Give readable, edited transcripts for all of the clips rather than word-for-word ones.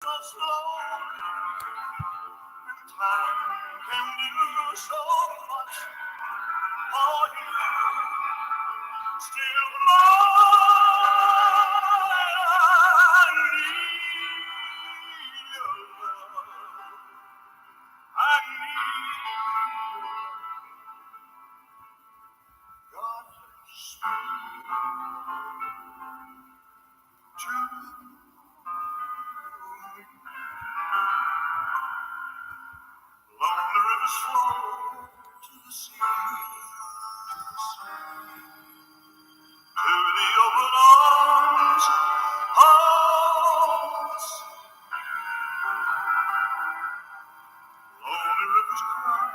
slow and time can do so much for you. Still more I need your love. I need God's sweet truth. Lonely rivers flow to the sea. To the open arms of the sea. Lonely rivers cry,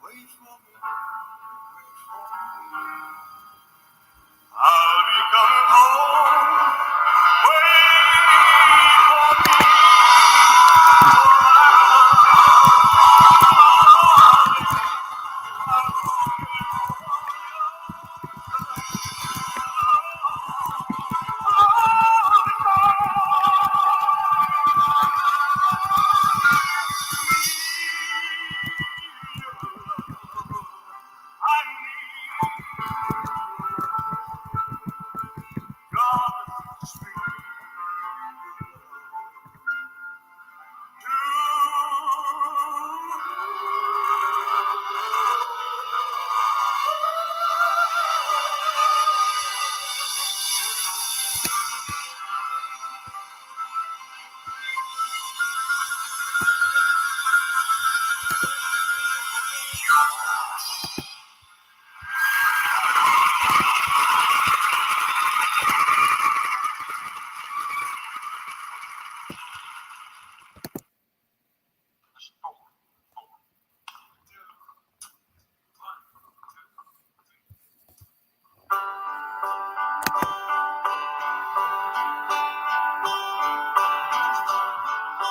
wait for me, wait for me. I'll be coming home, wait for me. I need God's sweet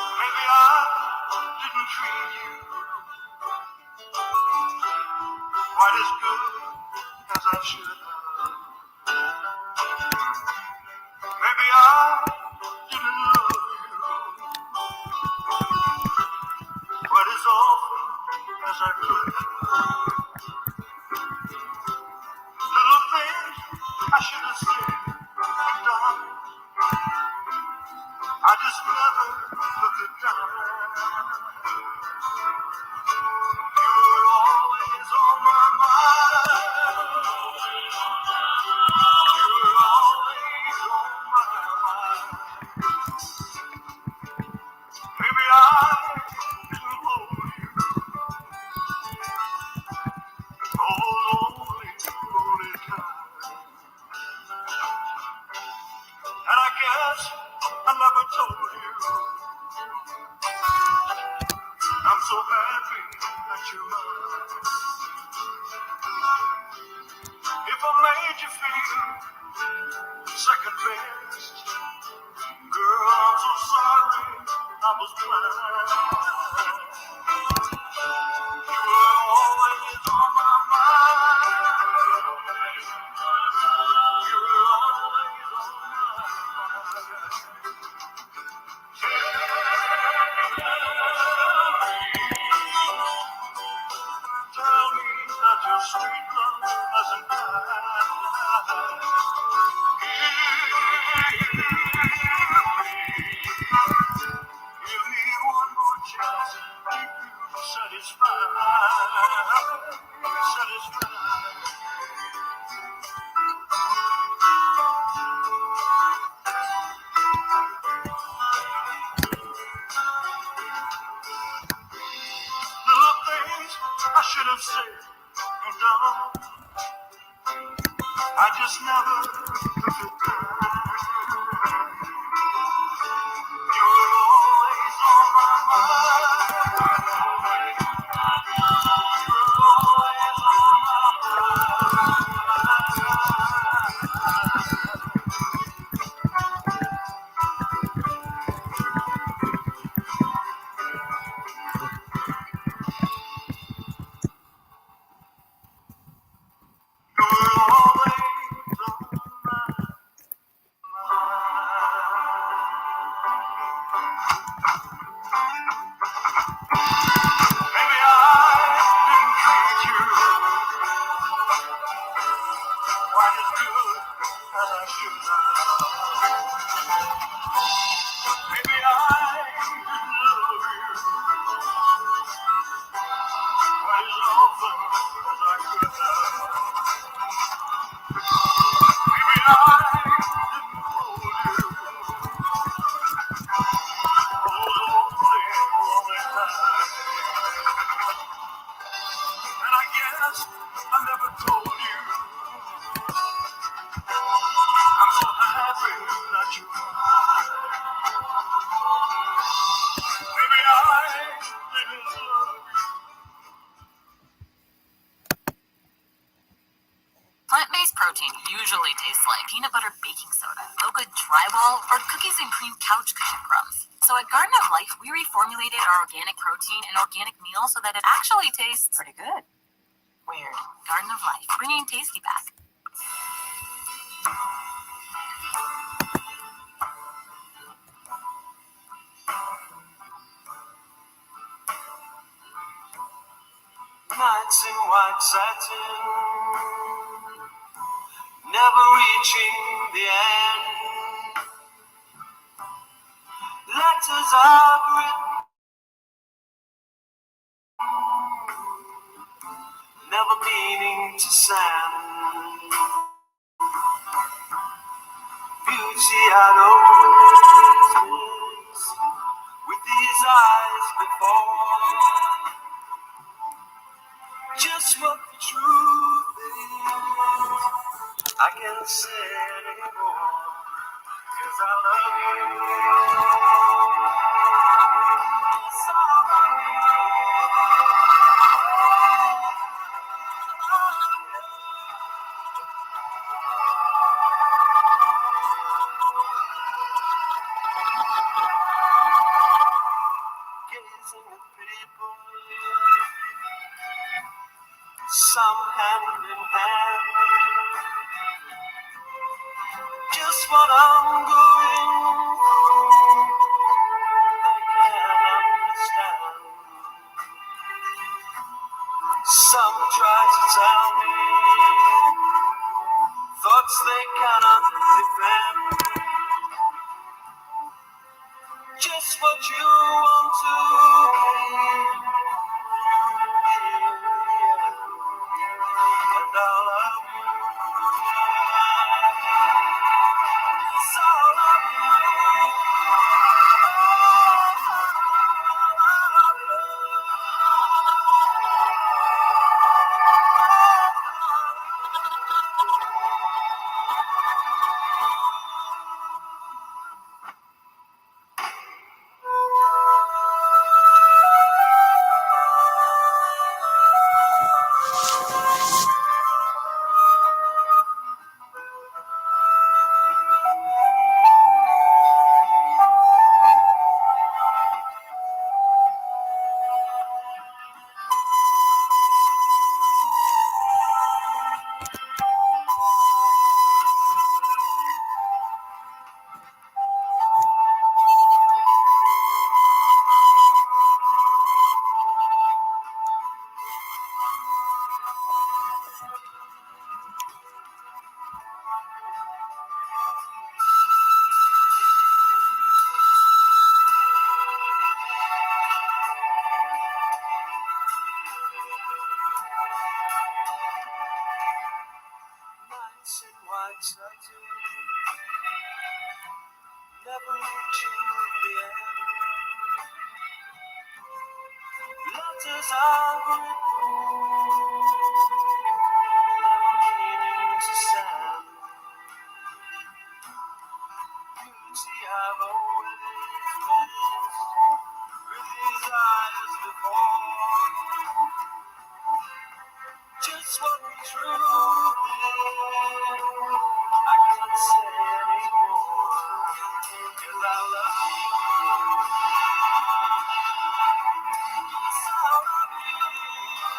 Maybe I didn't treat you quite as good as I should have. Maybe I didn't love you quite as often as I could have. Little things I should have said and done, I just never put it down. You were always on my mind. You were always on my mind. Maybe I didn't hold you, only time. And I guess I never told you I'm so happy that you're mine. If I made you feel second best, girl, I'm so sorry I was blind. You were always on my mind. You were always on my mind. Tell me that your sweet love hasn't died. Give me one more chance. Maybe I didn't treat you quite as good as I should have. Maybe I didn't love you quite as often as I could have. Maybe I didn't hold you closely all the time. And I guess I never told you I'm so happy that you're mine. Maybe I didn't love you. Plant-based protein usually tastes like peanut butter baking soda, no-good drywall, or cookies and cream couch cushion crumbs. So at Garden of Life, we reformulated our organic protein and organic meal so that it actually tastes pretty good. Weird. Garden of Life, bringing tasty back. Nights in white satin, never reaching the end. Letters I've written, never meaning to send. Beauty I'd always miss with these eyes before. Just what the truth is, I can't say anymore. 'Cause I love you. Yes, I love you. Gazing at people, some hand in hand. Just what I'm going through, they can't understand. Some try to tell me thoughts they cannot defend. Just what you want to be in the end. And I'll love you. Yes, I'll love you. Nights in white satin, never reaching the end. Letters I've written, never meaning to send. Beauty I've always missed with these eyes before. Just what the truth is, I can't say anymore. 'Cause I love you. Yes, I love you.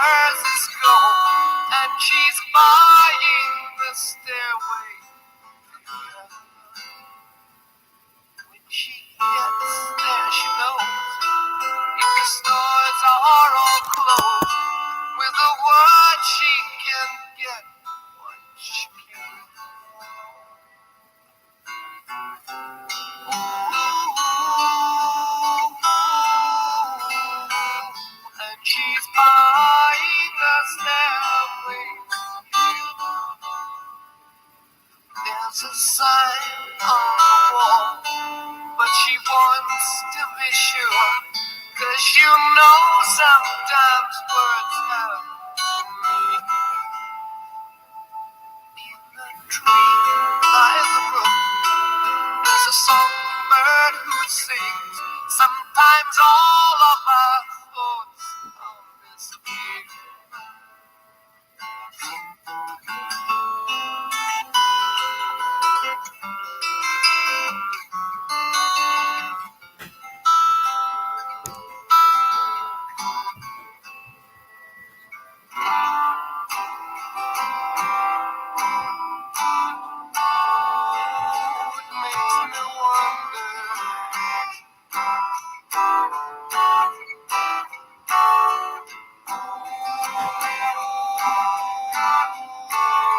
hers is gold, and she's buying the stairway to heaven. When she gets there, she knows if the stores are all closed, with a word she can get what she can. And she's buying a stairway to heaven. There's a sign on the wall, but she wants to be sure, 'cause you know sometimes words have meaning. In the tree by the brook, there's a songbird who sings. Sometimes all of our thoughts on this king. It makes me wonder.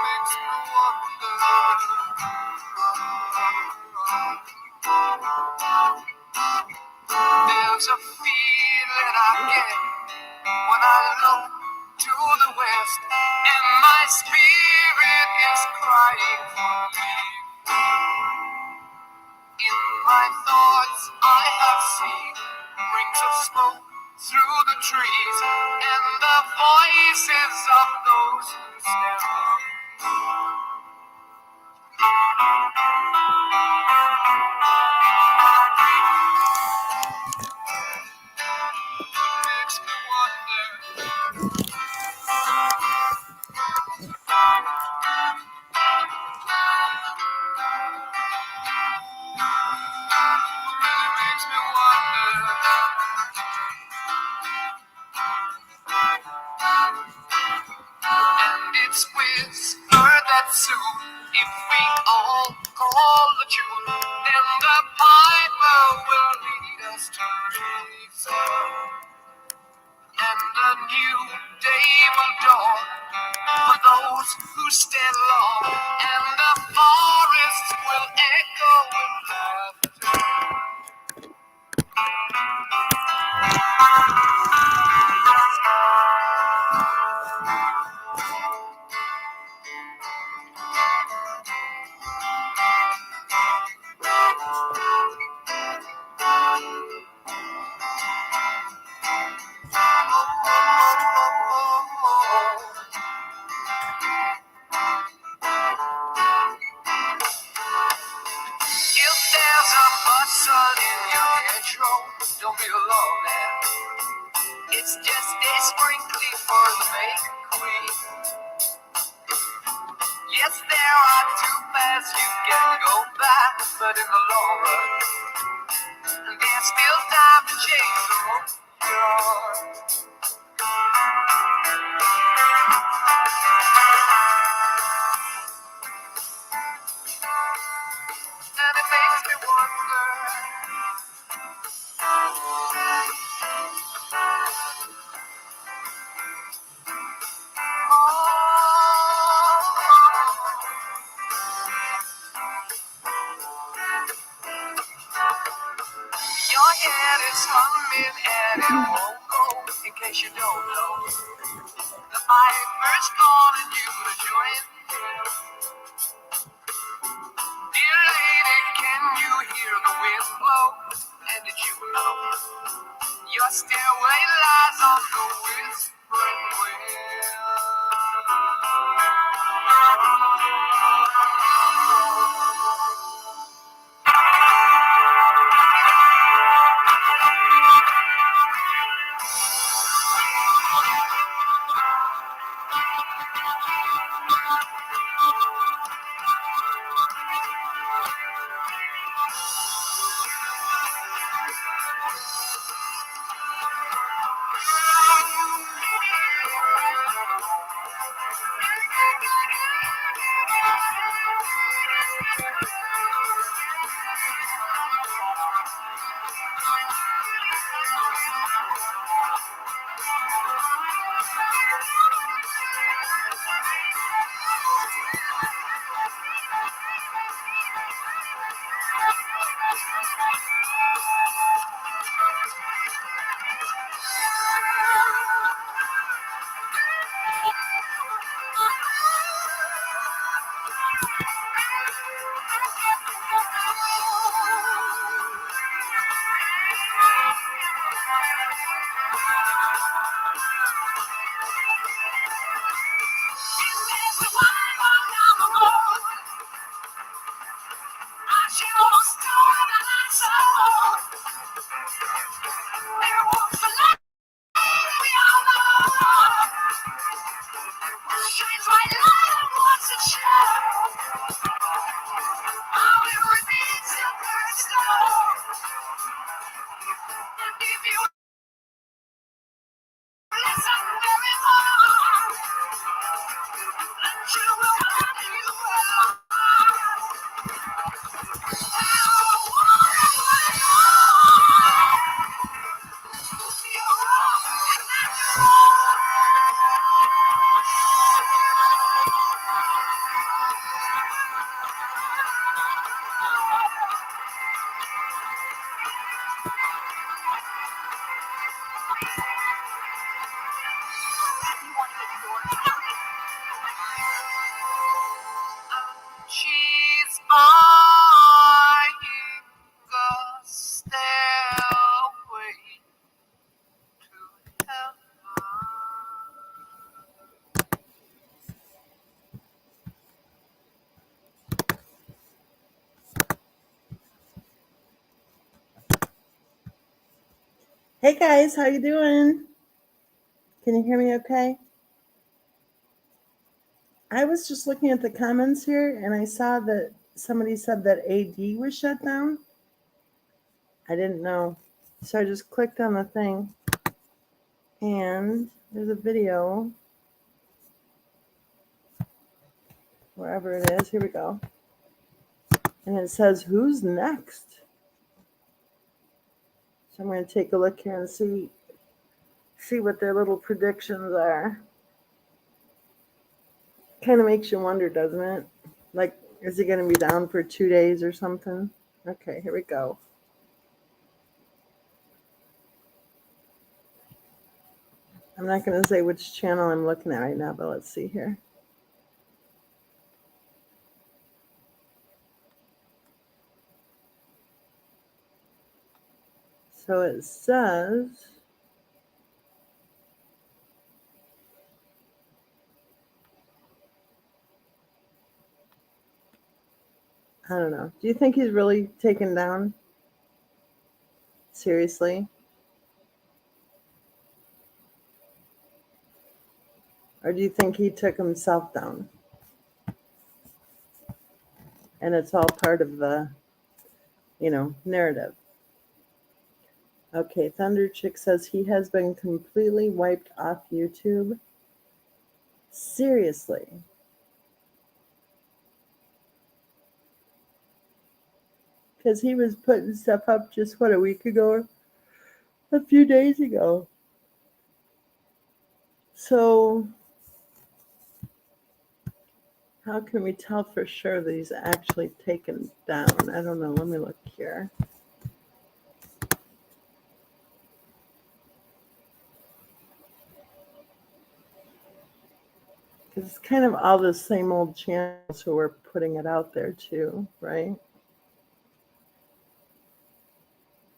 Makes me wonder. There's a feeling I get when I look to the west, and my spirit is crying for me. In my thoughts I have seen rings of smoke through the trees, and the voices of those who stand on. Makes me wonder. Really makes me wonder. And it's whispered that soon, if we all call the tune, then the piper will lead us to reason, and a new day will dawn for those who stand long, and the forests will echo with laughter. If there's a bustle in your intro, don't be alarmed, man. It's just a sprinkling for the main queen. Yes, there are two paths you can go back, but in the long run, there's still time to change the road you're on. And it makes me wonder. Your head is humming and it won't go. In case you don't know, the piper's calling you to join. Dear lady, can you hear the wind blow? And did you know your stairway lies on the whispering wind? She's buying a stairway to heaven. Hey guys, how you doing? Can you hear me okay? I was just looking at the comments here and I saw that somebody said that AD was shut down. I didn't know. So I just clicked on the thing and there's a video. Wherever it is, here we go. And it says, who's next? So I'm going to take a look here and see what their little predictions are. Kind of makes you wonder, doesn't it? Like, is he going to be down for 2 days or something? Okay, here we go. I'm not going to say which channel I'm looking at right now, but let's see here. So it says, I don't know. Do you think he's really taken down? Seriously? Or do you think he took himself down? And it's all part of the, narrative. Okay, Thunder Chick says he has been completely wiped off YouTube. Seriously. Because he was putting stuff up just, a week ago? A few days ago. So, how can we tell for sure that he's actually taken down? I don't know. Let me look here. Because it's kind of all the same old channels who are putting it out there too, right?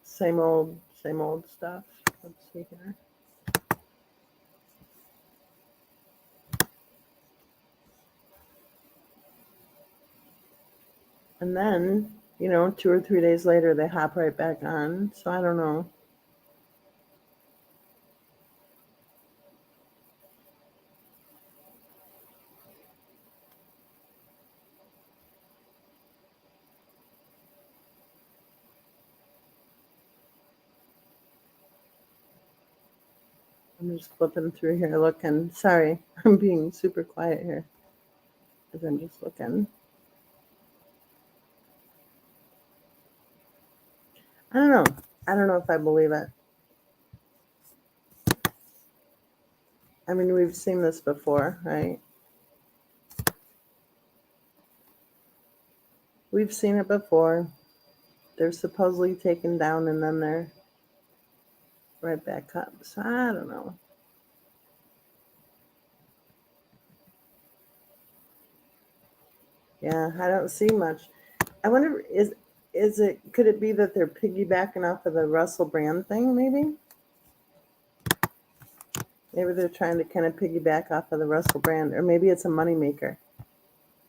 Same old stuff. Let's see here. And then, 2 or 3 days later, they hop right back on. So I don't know. I'm just flipping through here looking. Sorry, I'm being super quiet here as I'm just looking. I don't know. I don't know if I believe it. I mean, we've seen this before, right? We've seen it before. They're supposedly taken down and then they're right back up. So I don't know. Yeah, I don't see much. I wonder, could it be that they're piggybacking off of the Russell Brand thing, maybe? Maybe they're trying to kind of piggyback off of the Russell Brand, or maybe it's a moneymaker.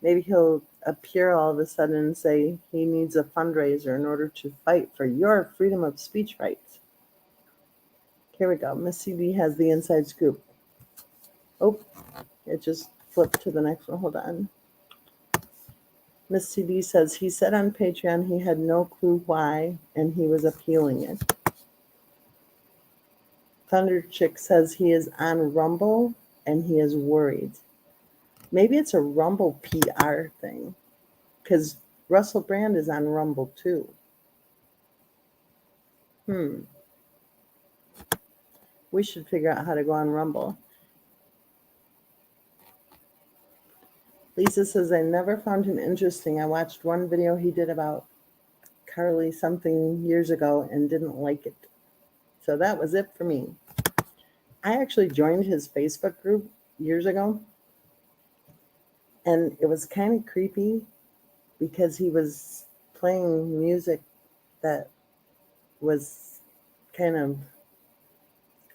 Maybe he'll appear all of a sudden and say he needs a fundraiser in order to fight for your freedom of speech rights. Here we go. Miss CD has the inside scoop. Oh, it just flipped to the next one. Hold on. Miss CD says he said on Patreon he had no clue why and he was appealing it. Thunder Chick says he is on Rumble and he is worried. Maybe it's a Rumble PR thing, because Russell Brand is on Rumble too. We should figure out how to go on Rumble. Lisa says, I never found him interesting. I watched one video he did about Carly something years ago and didn't like it. So that was it for me. I actually joined his Facebook group years ago, and it was kind of creepy because he was playing music that was kind of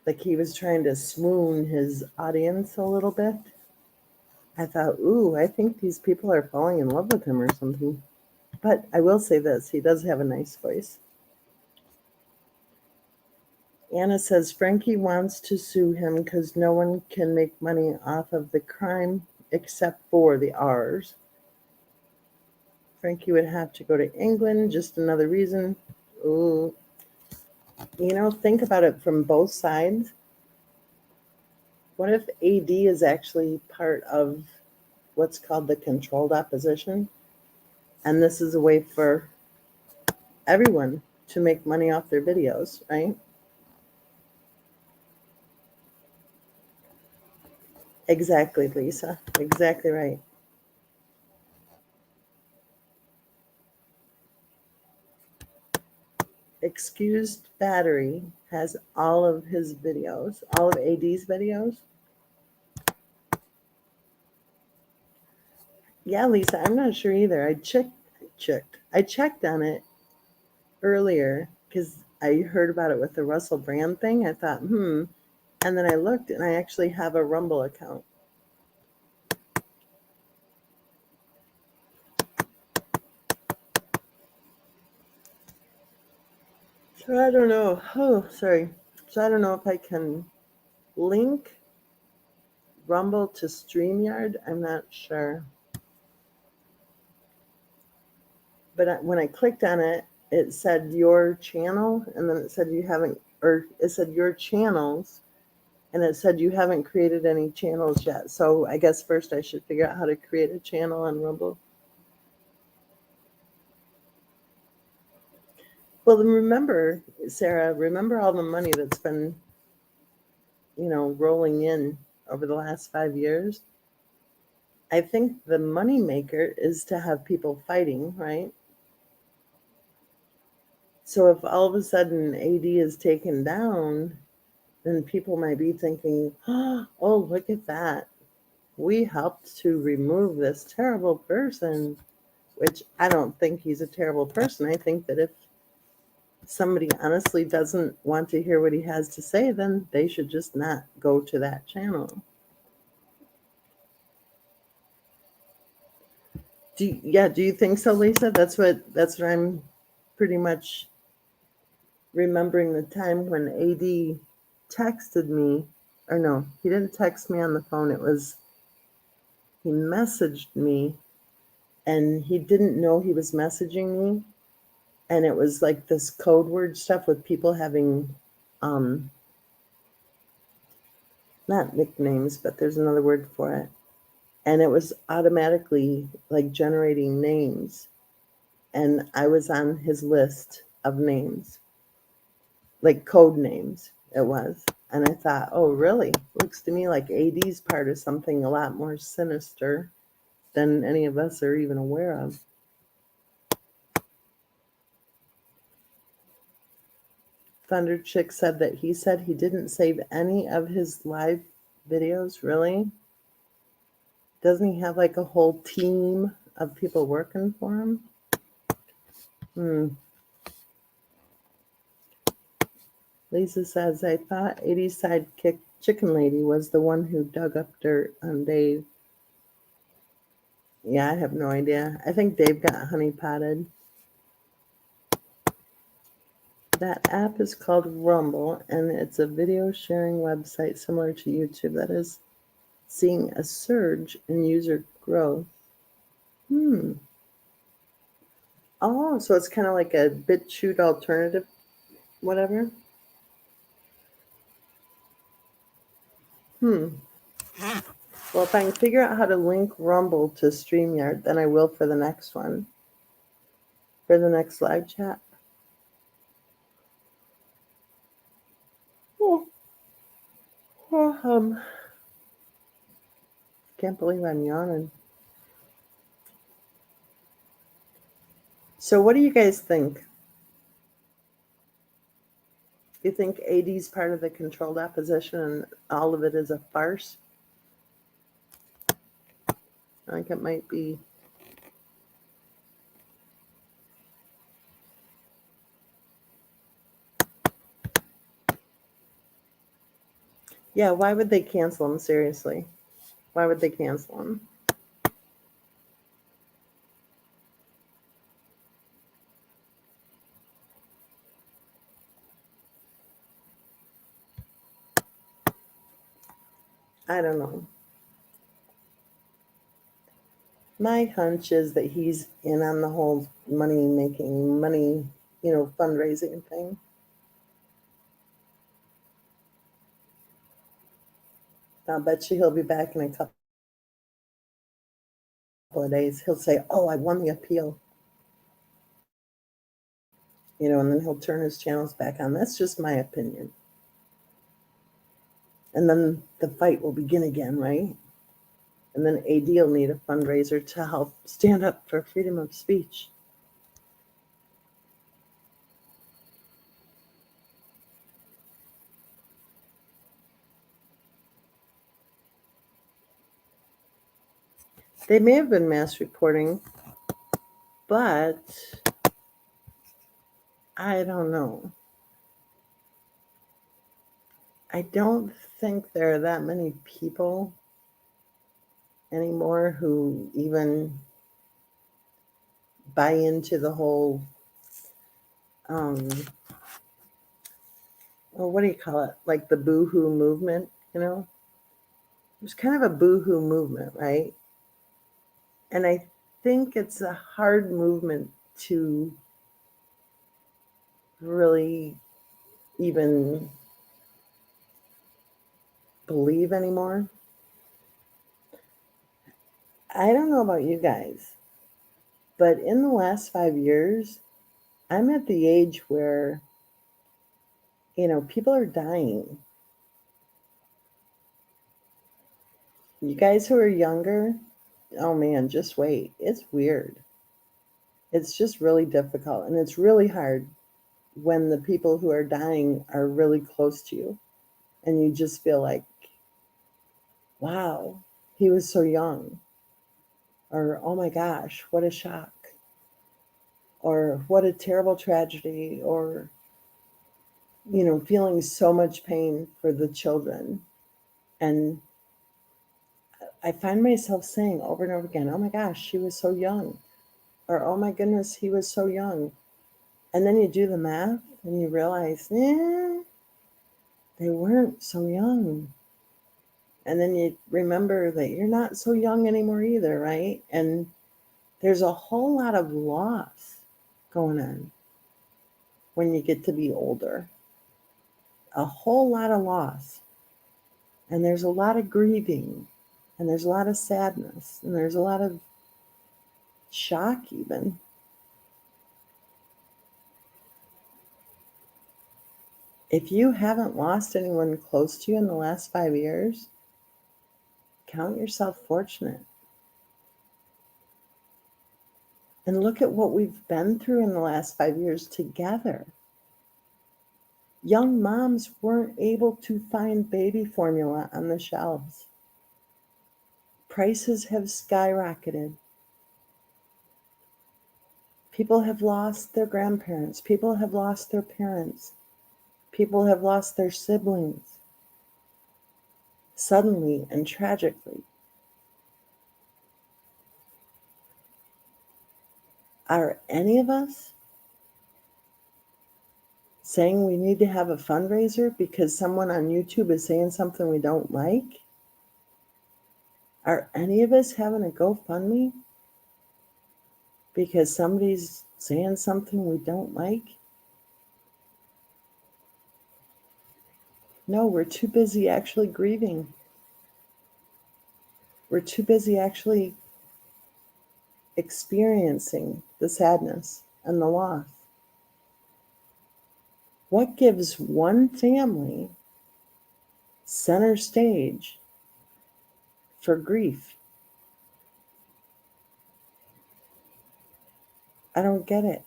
like he was trying to swoon his audience a little bit. I thought, ooh, I think these people are falling in love with him or something. But I will say this, he does have a nice voice. Anna says Frankie wants to sue him because no one can make money off of the crime except for the R's. Frankie would have to go to England, just another reason. Ooh. Think about it from both sides. What if AD is actually part of what's called the controlled opposition? And this is a way for everyone to make money off their videos, right? Exactly, Lisa. Exactly right. Excused Battery has all of his videos, all of AD's videos. Yeah, Lisa, I'm not sure either. I checked on it earlier because I heard about it with the Russell Brand thing. I thought, and then I looked and I actually have a Rumble account. So I don't know. Oh, sorry. So I don't know if I can link Rumble to StreamYard. I'm not sure. But when I clicked on it, it said your channel, and then it said you haven't, or it said your channels, and it said you haven't created any channels yet. So I guess first I should figure out how to create a channel on Rumble. Well, then remember, Sarah, remember all the money that's been, rolling in over the last 5 years? I think the money maker is to have people fighting, right? So if all of a sudden AD is taken down, then people might be thinking, oh, look at that. We helped to remove this terrible person, which I don't think he's a terrible person. I think that if somebody honestly doesn't want to hear what he has to say, then they should just not go to that channel. Do you think so, Lisa? That's what I'm pretty much remembering the time when AD texted me, or no, he didn't text me on the phone. He messaged me, and he didn't know he was messaging me. And it was like this code word stuff with people having, not nicknames, but there's another word for it. And it was automatically like generating names. And I was on his list of names, like code names it was. And I thought, oh, really? Looks to me like AD's part of something a lot more sinister than any of us are even aware of. Thunder Chick said that he said he didn't save any of his live videos. Really? Doesn't he have like a whole team of people working for him? Lisa says, I thought AD's sidekick Chicken Lady was the one who dug up dirt on Dave. Yeah, I have no idea. I think Dave got honey potted. That app is called Rumble, and it's a video sharing website similar to YouTube that is seeing a surge in user growth. Oh, so it's kind of like a BitChute alternative, whatever. Hmm. Well, if I can figure out how to link Rumble to StreamYard, then I will for the next one, for the next live chat. Oh, oh, can't believe I'm yawning. So what do you guys think? You think AD is part of the controlled opposition and all of it is a farce? I think it might be. Yeah, why would they cancel him? Seriously. Why would they cancel him? I don't know. My hunch is that he's in on the whole money, fundraising thing. I'll bet you he'll be back in a couple of days. He'll say, "Oh, I won the appeal." And then he'll turn his channels back on. That's just my opinion. And then the fight will begin again, right? And then AD will need a fundraiser to help stand up for freedom of speech. They may have been mass reporting, but I don't know. I don't think there are that many people anymore who even buy into the whole, what do you call it? Like the boohoo movement, There's kind of a boohoo movement, right? And I think it's a hard movement to really even believe anymore. I don't know about you guys, but in the last 5 years, I'm at the age where, people are dying. You guys who are younger, oh man, just wait. It's weird. It's just really difficult. And it's really hard when the people who are dying are really close to you. And you just feel like, wow, he was so young. Or, oh my gosh, what a shock. Or what a terrible tragedy. Or, feeling so much pain for the children. And I find myself saying over and over again, oh my gosh, she was so young. Or, oh my goodness, he was so young. And then you do the math and you realize, they weren't so young. And then you remember that you're not so young anymore either, right? And there's a whole lot of loss going on when you get to be older. A whole lot of loss. And there's a lot of grieving. And there's a lot of sadness. And there's a lot of shock even. If you haven't lost anyone close to you in the last 5 years, count yourself fortunate. And look at what we've been through in the last 5 years together. Young moms weren't able to find baby formula on the shelves. Prices have skyrocketed. People have lost their grandparents. People have lost their parents. People have lost their siblings. suddenly and tragically. Are any of us saying we need to have a fundraiser because someone on YouTube is saying something we don't like? Are any of us having a GoFundMe because somebody's saying something we don't like? No, we're too busy actually grieving. We're too busy actually experiencing the sadness and the loss. What gives one family center stage for grief? I don't get it.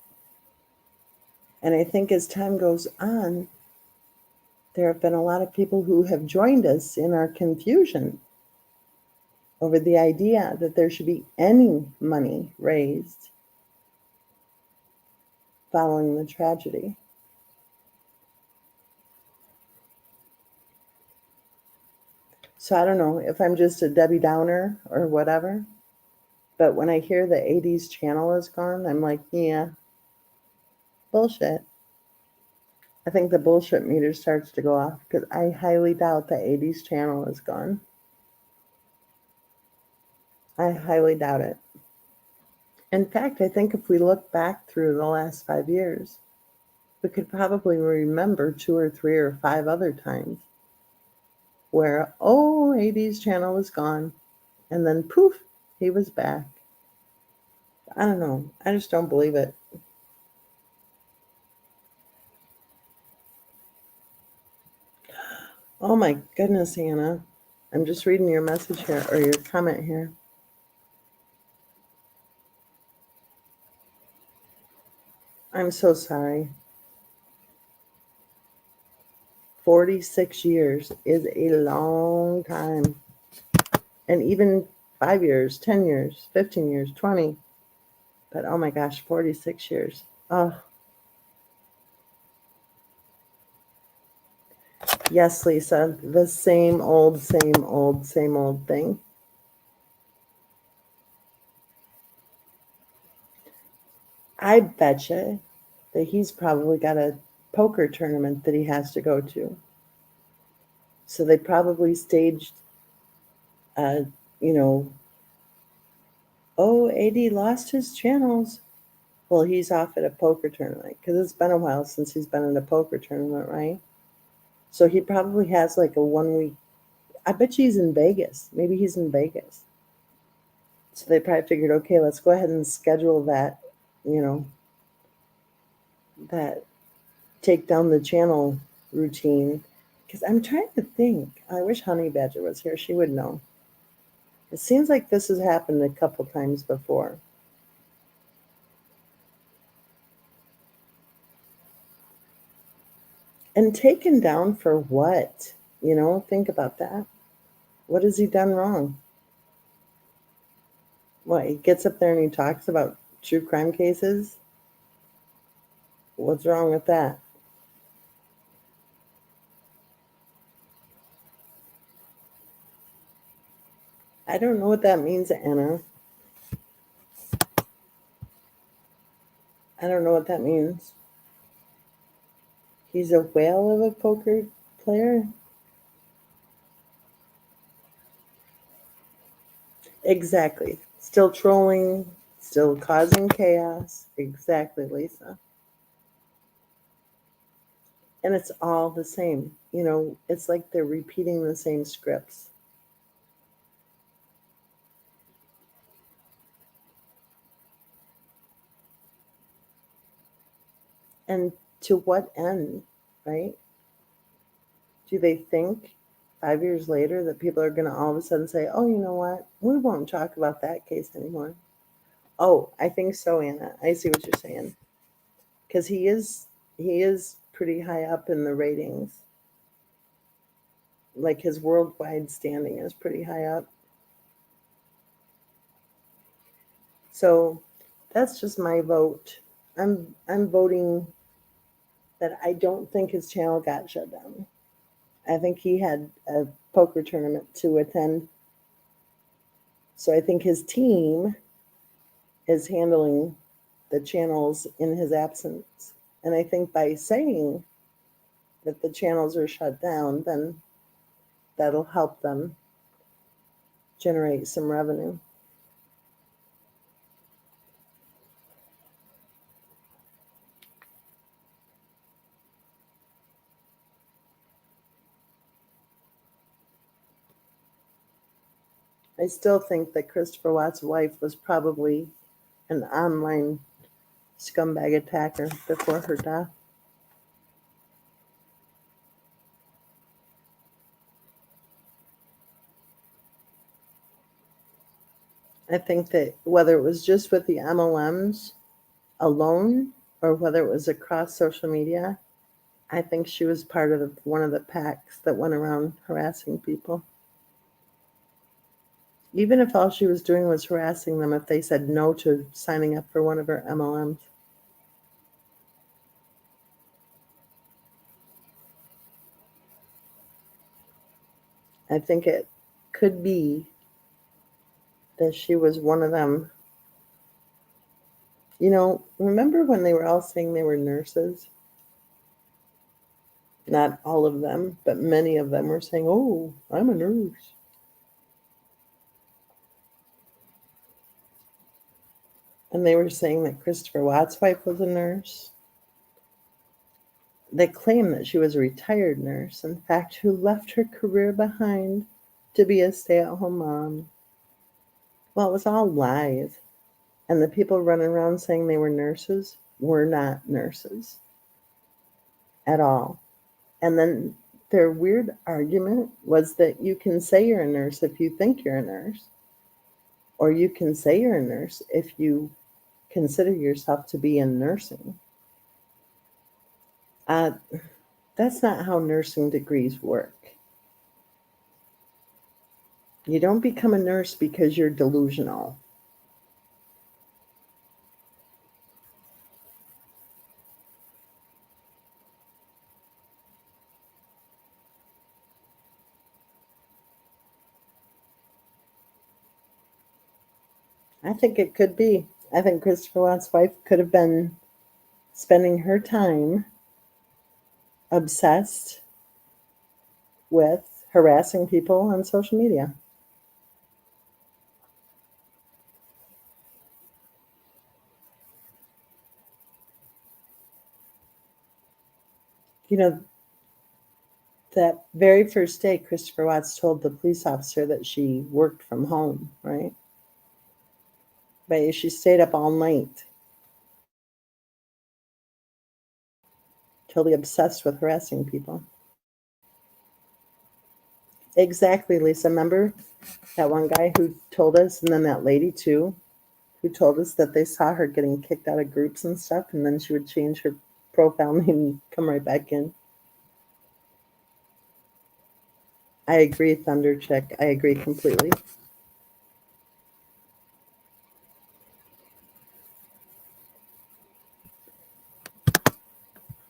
And I think as time goes on, there have been a lot of people who have joined us in our confusion over the idea that there should be any money raised following the tragedy. So I don't know if I'm just a Debbie Downer or whatever, but when I hear the 80s channel is gone, I'm like, yeah, bullshit. I think the bullshit meter starts to go off because I highly doubt the 80s channel is gone. I highly doubt it. In fact, I think if we look back through the last 5 years, we could probably remember 2 or 3 or 5 other times where, oh, 80s channel was gone. And then poof, he was back. I don't know. I just don't believe it. Oh my goodness, Anna. I'm just reading your message here or your comment here. I'm so sorry. 46 years is a long time. And even 5 years, 10 years, 15 years, 20. But oh my gosh, 46 years. Oh, yes, Lisa, the same old, same old, same old thing. I betcha that he's probably got a poker tournament that he has to go to. So they probably staged, uh, you know, oh, AD lost his channels. Well, he's off at a poker tournament because it's been a while since he's been in a poker tournament, right? So he probably has like a 1 week. I bet you he's in Vegas. Maybe he's in Vegas. So they probably figured, okay, let's go ahead and schedule that, you know, that take down the channel routine. Because I'm trying to think. I wish Honey Badger was here. She would know. It seems like this has happened a couple times before. And taken down for what? Think about that. What has he done wrong? What, he gets up there and he talks about true crime cases? What's wrong with that? I don't know what that means, Anna. I don't know what that means. He's a whale of a poker player? Exactly. Still trolling, still causing chaos. Exactly, Lisa. And it's all the same. It's like they're repeating the same scripts. And to what end, right? Do they think 5 years later that people are going to all of a sudden say, oh, you know what? We won't talk about that case anymore? Oh, I think so, Anna. I see what you're saying. Because he is pretty high up in the ratings. Like his worldwide standing is pretty high up. So that's just my vote. I'm voting that I don't think his channel got shut down. I think he had a poker tournament to attend. So I think his team is handling the channels in his absence. And I think by saying that the channels are shut down, then that'll help them generate some revenue. I still think that Christopher Watt's wife was probably an online scumbag attacker before her death. I think that whether it was just with the MLMs alone or whether it was across social media, I think she was part of one of the packs that went around harassing people. Even if all she was doing was harassing them if they said no to signing up for one of her MLMs. I think it could be that she was one of them. You know, remember when they were all saying they were nurses? Not all of them, but many of them were saying, "Oh, I'm a nurse." And they were saying that Christopher Watt's wife was a nurse. They claim that she was a retired nurse, in fact, who left her career behind to be a stay-at-home mom. Well, it was all lies. And the people running around saying they were nurses were not nurses at all. And then their weird argument was that you can say you're a nurse if you think you're a nurse, or you can say you're a nurse if you consider yourself to be in nursing. Uh, that's not how nursing degrees work. You don't become a nurse because you're delusional. I think it could be. I think Christopher Watt's wife could have been spending her time obsessed with harassing people on social media. You know, that very first day, Christopher Watts told the police officer that she worked from home, right? But she stayed up all night, totally obsessed with harassing people. Exactly, Lisa. Remember that one guy who told us, and then that lady too, who told us that they saw her getting kicked out of groups and stuff, and then she would change her profile name and come right back in. I agree, Thunder Chick. I agree completely.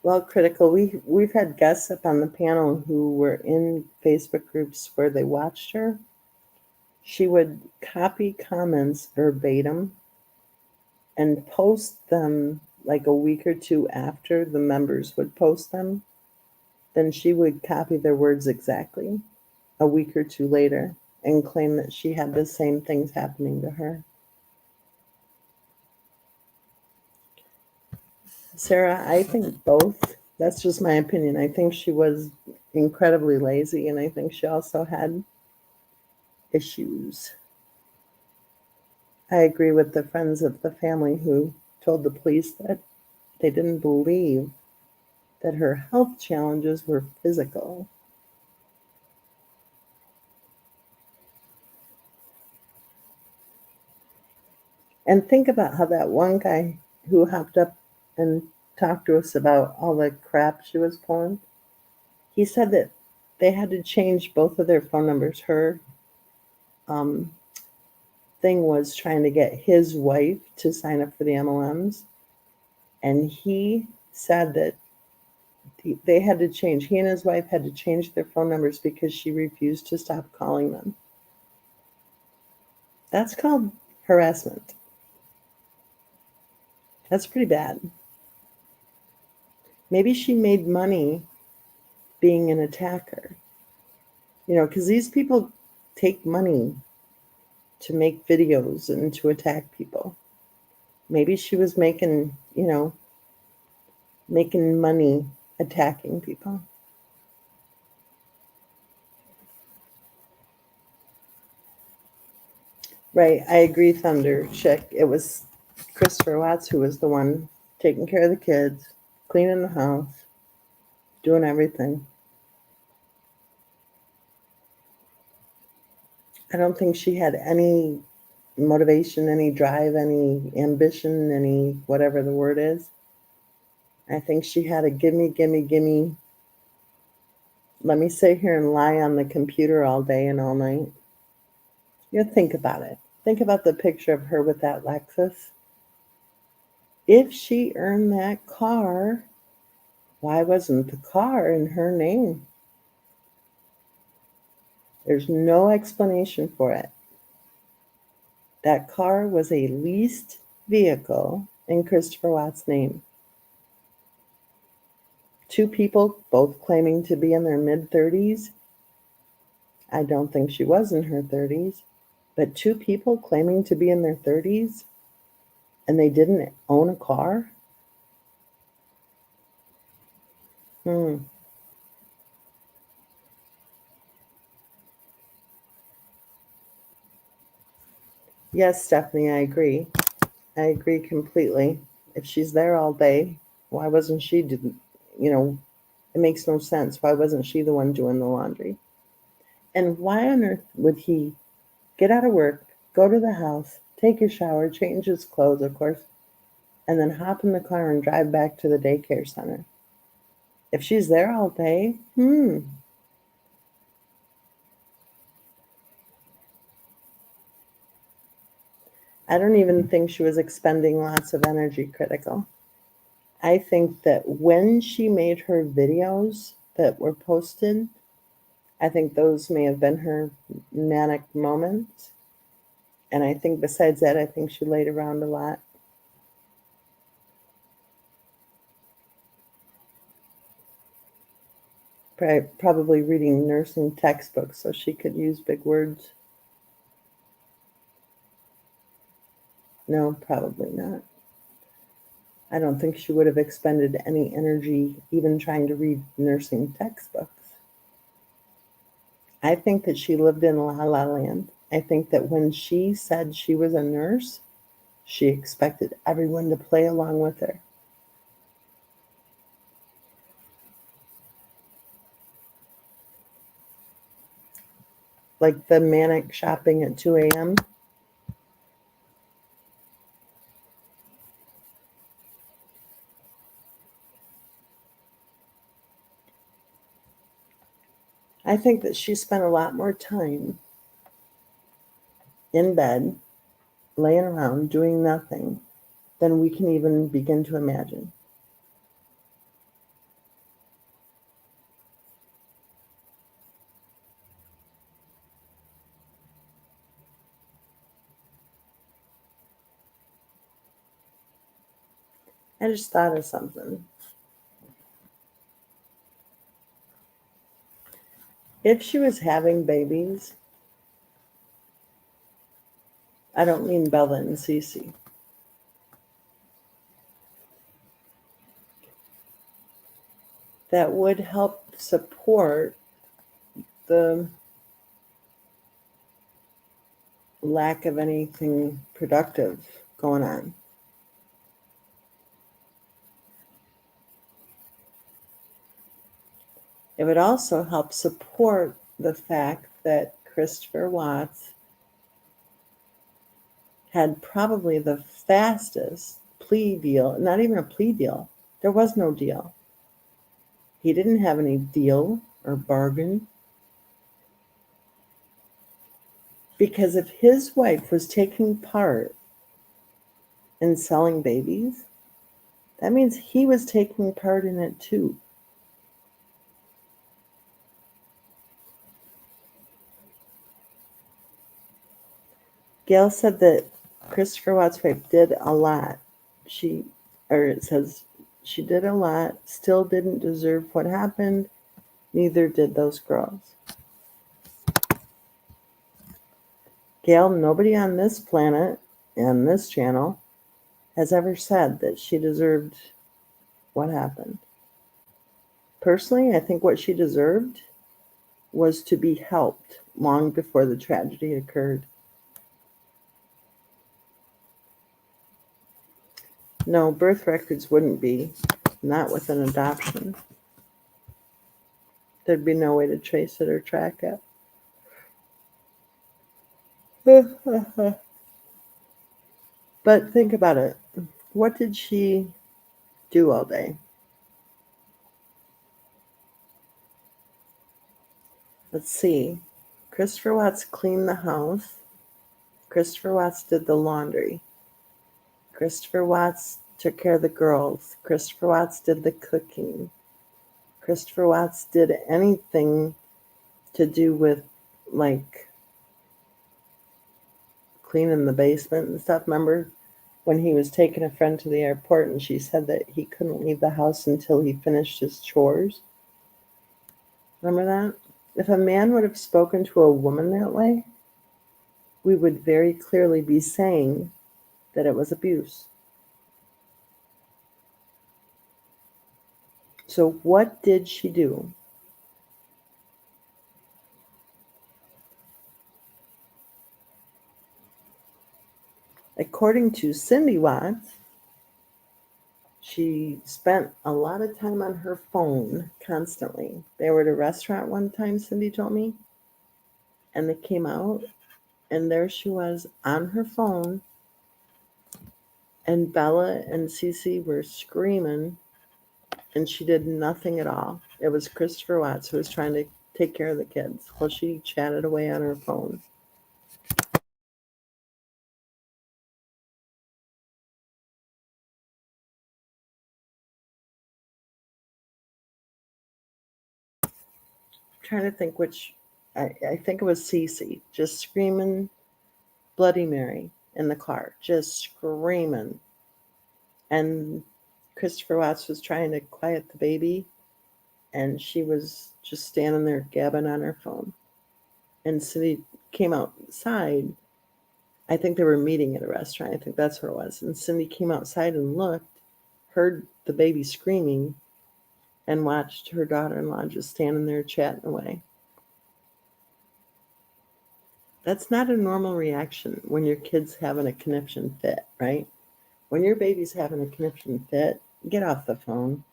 Well, Critical, we've had guests up on the panel who were in Facebook groups where they watched her. She would copy comments verbatim and post them like a week or two after the members would post them. Then she would copy their words exactly a week or two later and claim that she had the same things happening to her. Sarah, I think both. That's just my opinion. I think she was incredibly lazy, and I think she also had issues. I agree with the friends of the family who told the police that they didn't believe that her health challenges were physical. And think about how that one guy who hopped up and talked to us about all the crap she was pulling, he said that they had to change both of their phone numbers. Her um, thing was trying to get his wife to sign up for the MLMs. And he said that They had to change. He and his wife had to change their phone numbers because she refused to stop calling them. That's called harassment. That's pretty bad. Maybe she made money being an attacker. Because these people take money to make videos and to attack people. Maybe she was making money attacking people. Right, I agree, Thunder Chick. It was Christopher Watts who was the one taking care of the kids, cleaning the house, doing everything. I don't think she had any motivation, any drive, any ambition, any whatever the word is. I think she had a gimme, gimme, gimme. Let me sit here and lie on the computer all day and all night. Think about it. Think about the picture of her with that Lexus. If she earned that car, why wasn't the car in her name? There's no explanation for it. That car was a leased vehicle in Christopher Watts' name. Two people, both claiming to be in their mid-30s. I don't think she was in her 30s. But two people claiming to be in their 30s and they didn't own a car? Yes, Stephanie, I agree. I agree completely. If she's there all day, why wasn't she it makes no sense. Why wasn't she the one doing the laundry? And why on earth would he get out of work, go to the house, take a shower, change his clothes, of course, and then hop in the car and drive back to the daycare center? If she's there all day, I don't even think she was expending lots of energy, Critical. I think that when she made her videos that were posted, I think those may have been her manic moments. And I think besides that, I think she laid around a lot. Probably reading nursing textbooks so she could use big words. No, probably not. I don't think she would have expended any energy even trying to read nursing textbooks. I think that she lived in La La Land. I think that when she said she was a nurse, she expected everyone to play along with her. Like the manic shopping at 2 a.m. I think that she spent a lot more time in bed, laying around, doing nothing, than we can even begin to imagine. I just thought of something. If she was having babies, I don't mean Bella and Cece, that would help support the lack of anything productive going on. It would also help support the fact that Christopher Watts had probably the fastest plea deal, not even a plea deal. There was no deal. He didn't have any deal or bargain. Because if his wife was taking part in selling babies, that means he was taking part in it too. Gail said that Christopher Watt's wife did a lot. It says she did a lot, still didn't deserve what happened, neither did those girls. Gail, nobody on this planet and this channel has ever said that she deserved what happened. Personally, I think what she deserved was to be helped long before the tragedy occurred. No, birth records wouldn't be, not with an adoption. There'd be no way to trace it or track it. But think about it. What did she do all day? Let's see. Christopher Watts cleaned the house. Christopher Watts did the laundry. Christopher Watts took care of the girls. Christopher Watts did the cooking. Christopher Watts did anything to do with, like, cleaning the basement and stuff. Remember when he was taking a friend to the airport and she said that he couldn't leave the house until he finished his chores? Remember that? If a man would have spoken to a woman that way, we would very clearly be saying that it was abuse. So what did she do? According to Cindy Watts, she spent a lot of time on her phone constantly. They were at a restaurant one time, Cindy told me, and they came out, and there she was on her phone, and Bella and Cece were screaming, and she did nothing at all. It was Christopher Watts who was trying to take care of the kids while she chatted away on her phone. I'm trying to think which, I think it was Cece, just screaming Bloody Mary in the car, just screaming. And Christopher Watts was trying to quiet the baby, and she was just standing there gabbing on her phone. And Cindy came outside. I think they were meeting at a restaurant. I think that's where it was. And Cindy came outside and looked, heard the baby screaming, and watched her daughter-in-law just standing there chatting away. That's not a normal reaction when your kid's having a conniption fit, right? When your baby's having a conniption fit, get off the phone.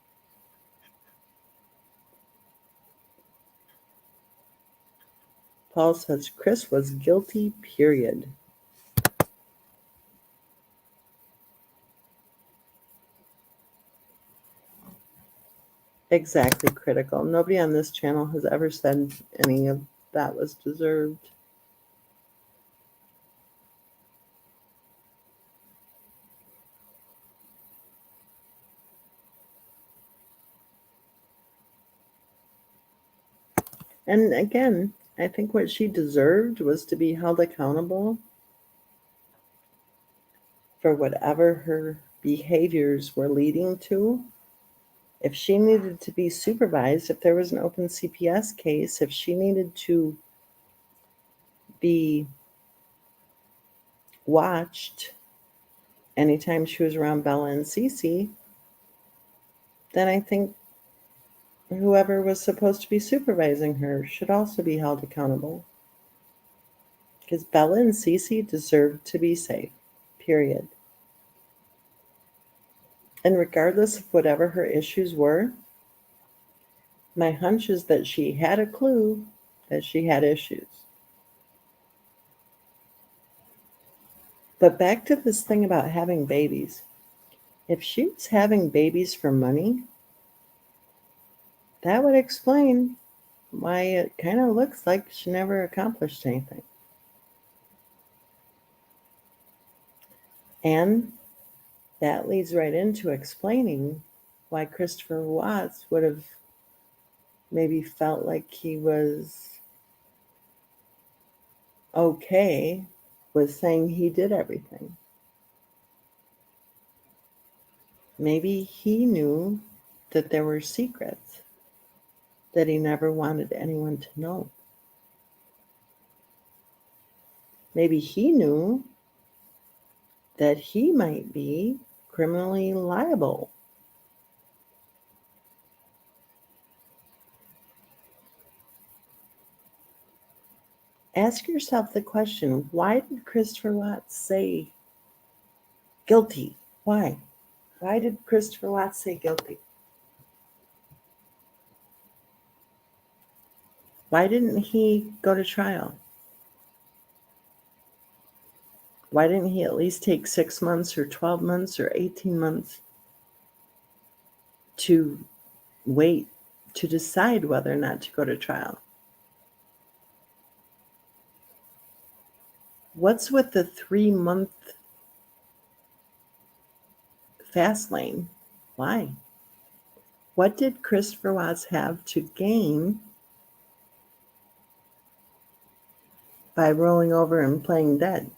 Paul says Chris was guilty, period. Exactly, critical. Nobody on this channel has ever said any of that was deserved. And again, I think what she deserved was to be held accountable for whatever her behaviors were leading to. If she needed to be supervised, if there was an open CPS case, if she needed to be watched anytime she was around Bella and Cece, then I think whoever was supposed to be supervising her should also be held accountable. Because Bella and Cece deserved to be safe, period. And regardless of whatever her issues were, my hunch is that she had a clue that she had issues. But back to this thing about having babies. If she was having babies for money, that would explain why it kind of looks like she never accomplished anything. And that leads right into explaining why Christopher Watts would have maybe felt like he was okay was saying he did everything. Maybe he knew that there were secrets that he never wanted anyone to know. Maybe he knew that he might be criminally liable. Ask yourself the question, why did Christopher Watts say guilty? Why? Why did Christopher Watts say guilty? Why didn't he go to trial? Why didn't he at least take 6 months or 12 months or 18 months to wait to decide whether or not to go to trial? What's with the 3-month fast lane? Why? What did Christopher Watts have to gain by rolling over and playing dead?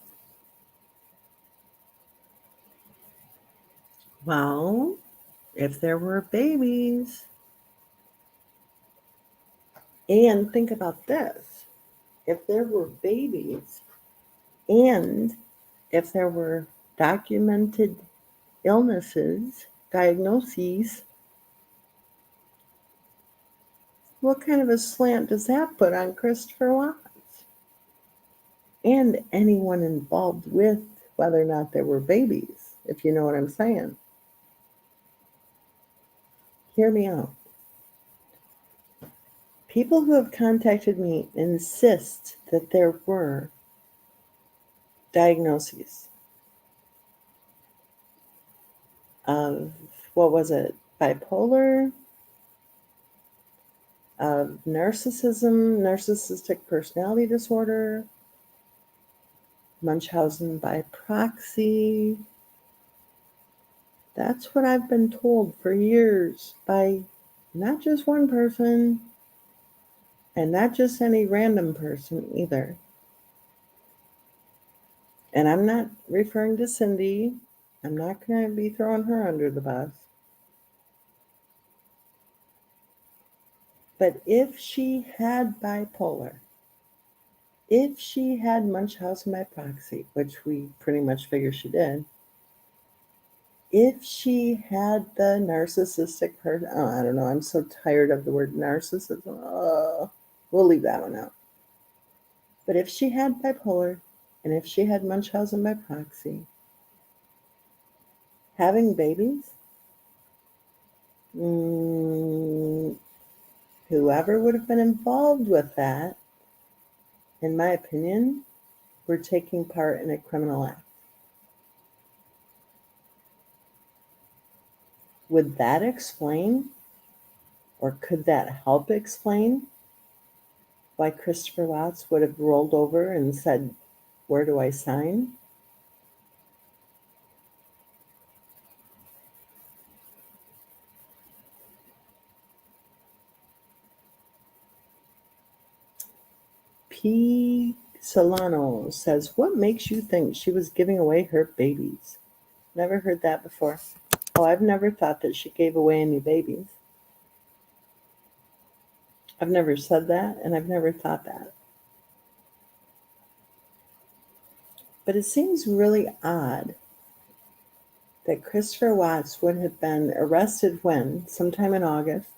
Well, if there were babies, and think about this, if there were babies and if there were documented illnesses, diagnoses, what kind of a slant does that put on Christopher Watts and anyone involved with whether or not there were babies, if you know what I'm saying? Hear me out. People who have contacted me insist that there were diagnoses of, what was it, bipolar, of narcissism, narcissistic personality disorder, Munchausen by proxy. That's what I've been told for years by not just one person and not just any random person either. And I'm not referring to Cindy. I'm not going to be throwing her under the bus. But if she had bipolar, if she had Munchausen by proxy, which we pretty much figure she did, if she had the narcissistic person, oh, I don't know, I'm so tired of the word narcissism. Oh, we'll leave that one out. But if she had bipolar, and if she had Munchausen by proxy, having babies, whoever would have been involved with that, in my opinion, were taking part in a criminal act. Would that explain, or could that help explain, why Christopher Watts would have rolled over and said, "Where do I sign?" P. Solano says, what makes you think she was giving away her babies? Never heard that before. Oh, I've never thought that she gave away any babies. I've never said that, and I've never thought that. But it seems really odd that Christopher Watts would have been arrested when? Sometime in August.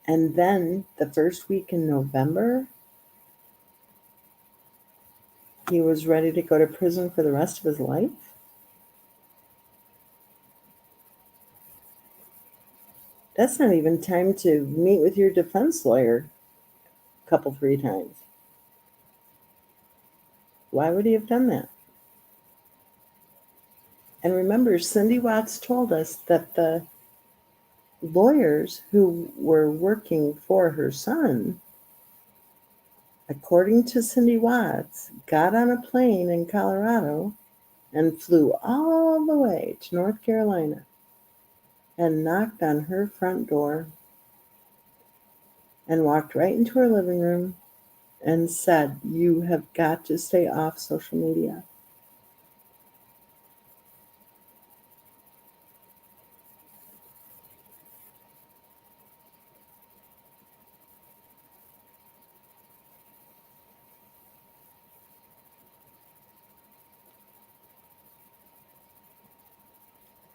And then the first week in November, he was ready to go to prison for the rest of his life? That's not even time to meet with your defense lawyer a couple, 3 times. Why would he have done that? And remember, Cindy Watts told us that the lawyers who were working for her son, according to Cindy Watts, got on a plane in Colorado and flew all the way to North Carolina and knocked on her front door and walked right into her living room and said, you have got to stay off social media.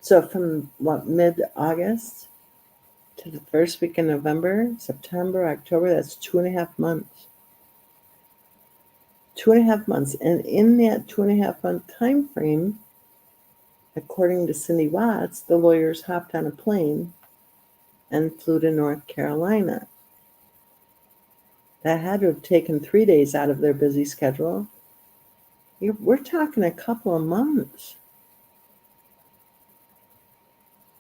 So from mid-August to the first week in November, September, October, that's 2.5 months. 2.5 months. And in that 2.5 month time frame, according to Cindy Watts, the lawyers hopped on a plane and flew to North Carolina. That had to have taken 3 days out of their busy schedule. We're talking a couple of months.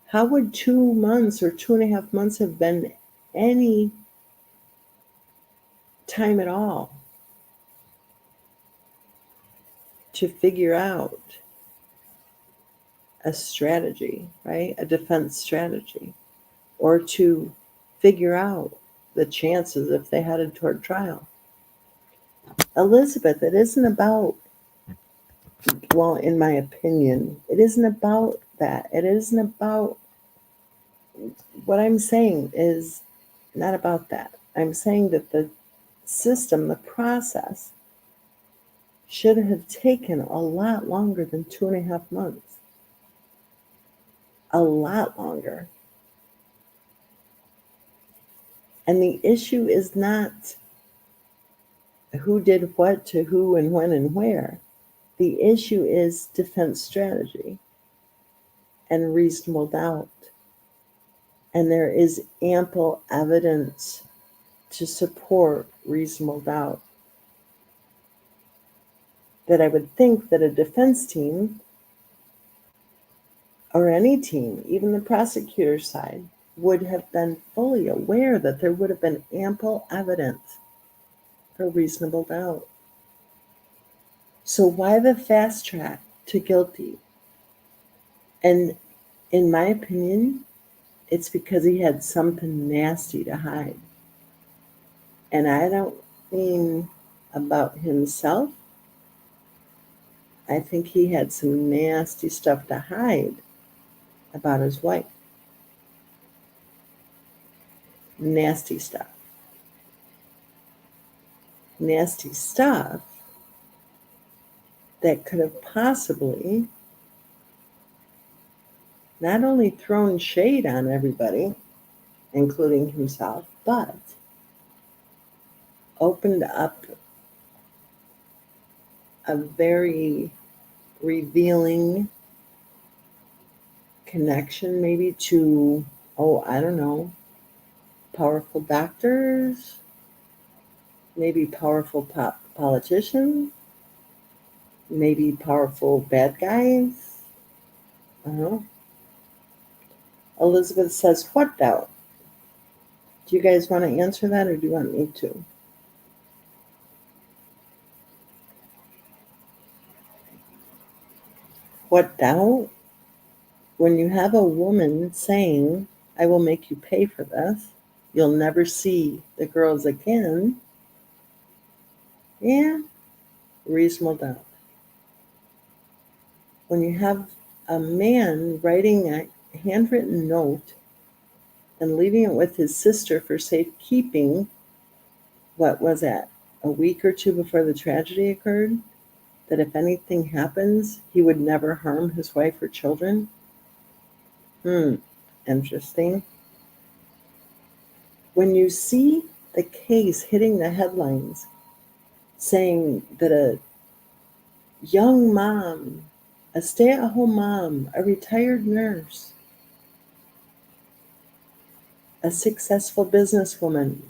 How would 2 months or 2.5 months have been any time at all to figure out a strategy, right? A defense strategy, or to figure out the chances if they headed toward trial? Elizabeth, it isn't about, well, in my opinion, it isn't about that. It isn't about, what I'm saying is not about that. I'm saying that the system, the process, should have taken a lot longer than 2.5 months. A lot longer. And the issue is not who did what to who and when and where. The issue is defense strategy and reasonable doubt. And there is ample evidence to support reasonable doubt that I would think that a defense team or any team, even the prosecutor's side, would have been fully aware that there would have been ample evidence for reasonable doubt. So why the fast track to guilty? And in my opinion, it's because he had something nasty to hide. And I don't mean about himself. I think he had some nasty stuff to hide about his wife. Nasty stuff. Nasty stuff that could have possibly not only thrown shade on everybody, including himself, but opened up a very revealing connection maybe to, I don't know, powerful doctors, maybe powerful politicians, maybe powerful bad guys. I don't know. Elizabeth says, what doubt? Do you guys want to answer that, or do you want me to? What doubt? When you have a woman saying, I will make you pay for this, you'll never see the girls again. Yeah, reasonable doubt. When you have a man writing a handwritten note and leaving it with his sister for safekeeping, what was that, a week or two before the tragedy occurred, that if anything happens, he would never harm his wife or children? Interesting. When you see the case hitting the headlines saying that a young mom, a stay-at-home mom, a retired nurse, a successful businesswoman,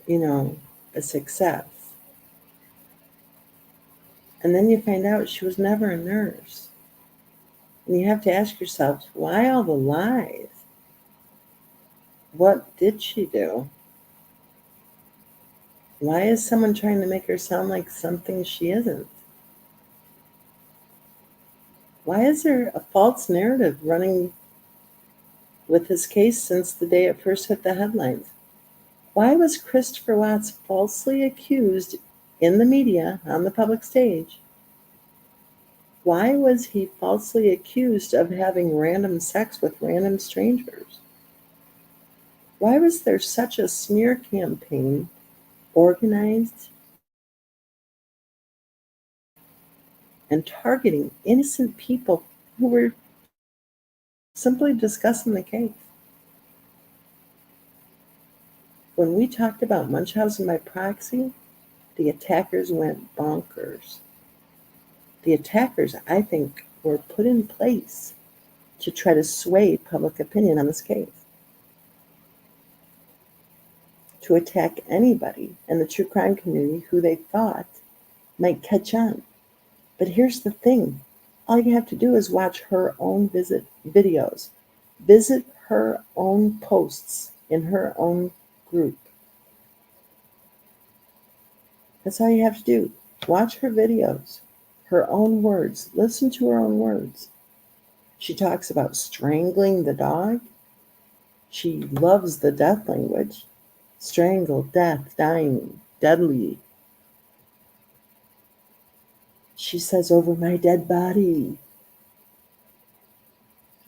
a success. And then you find out she was never a nurse. And you have to ask yourself, why all the lies? What did she do? Why is someone trying to make her sound like something she isn't? Why is there a false narrative running with this case since the day it first hit the headlines? Why was Christopher Watts falsely accused in the media on the public stage? Why was he falsely accused of having random sex with random strangers? Why was there such a smear campaign organized and targeting innocent people who were simply discussing the case? When we talked about Munchausen by proxy, the attackers went bonkers. The attackers, I think, were put in place to try to sway public opinion on this case, to attack anybody in the true crime community who they thought might catch on. But here's the thing. All you have to do is watch her own videos, visit her own posts in her own group. That's all you have to do. Watch her videos, her own words, listen to her own words. She talks about strangling the dog. She loves the death language. Strangle, death, dying, deadly. She says, over my dead body.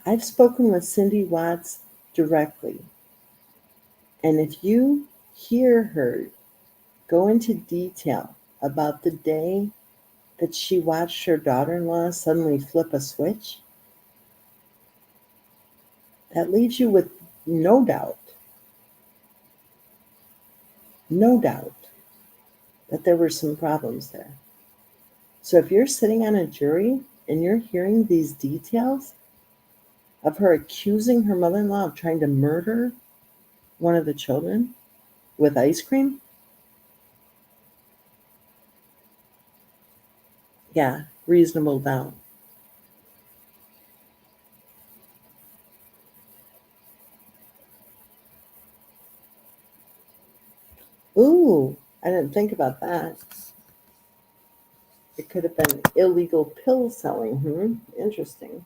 I've spoken with Cindy Watts directly. And if you hear her go into detail about the day that she watched her daughter-in-law suddenly flip a switch, that leaves you with no doubt that there were some problems there. So if you're sitting on a jury and you're hearing these details of her accusing her mother-in-law of trying to murder one of the children with ice cream, yeah, reasonable doubt. Ooh, I didn't think about that. It could have been illegal pill selling. Interesting.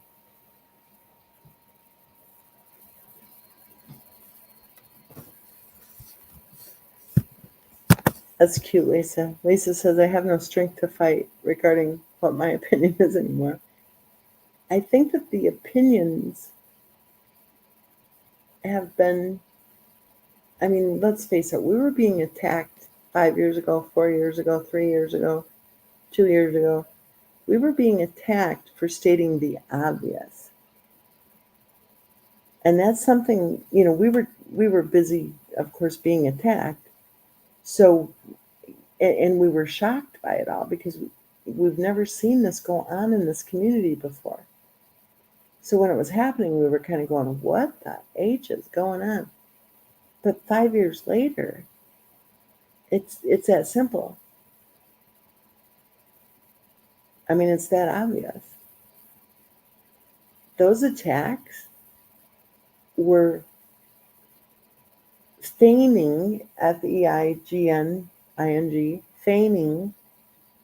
That's cute, Lisa. Lisa says, I have no strength to fight regarding what my opinion is anymore. I think that the opinions have been, I mean, let's face it, we were being attacked 5 years ago, 4 years ago, 3 years ago, 2 years ago. We were being attacked for stating the obvious. And that's something, we were busy, of course, being attacked. So, and we were shocked by it all because we've never seen this go on in this community before. So when it was happening, we were kind of going, what the H is going on? But 5 years later, it's that simple. I mean, it's that obvious. Those attacks were feigning, FEIGNING, feigning.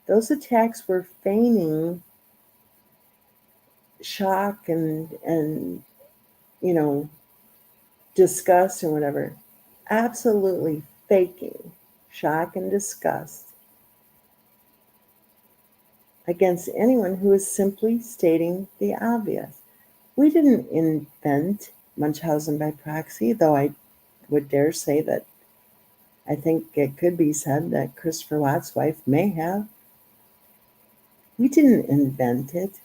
Those attacks were feigning shock and disgust and whatever. Absolutely faking shock and disgust against anyone who is simply stating the obvious. We didn't invent Munchausen by proxy, though I would dare say that I think it could be said that Christopher Watts' wife may have. We didn't invent it.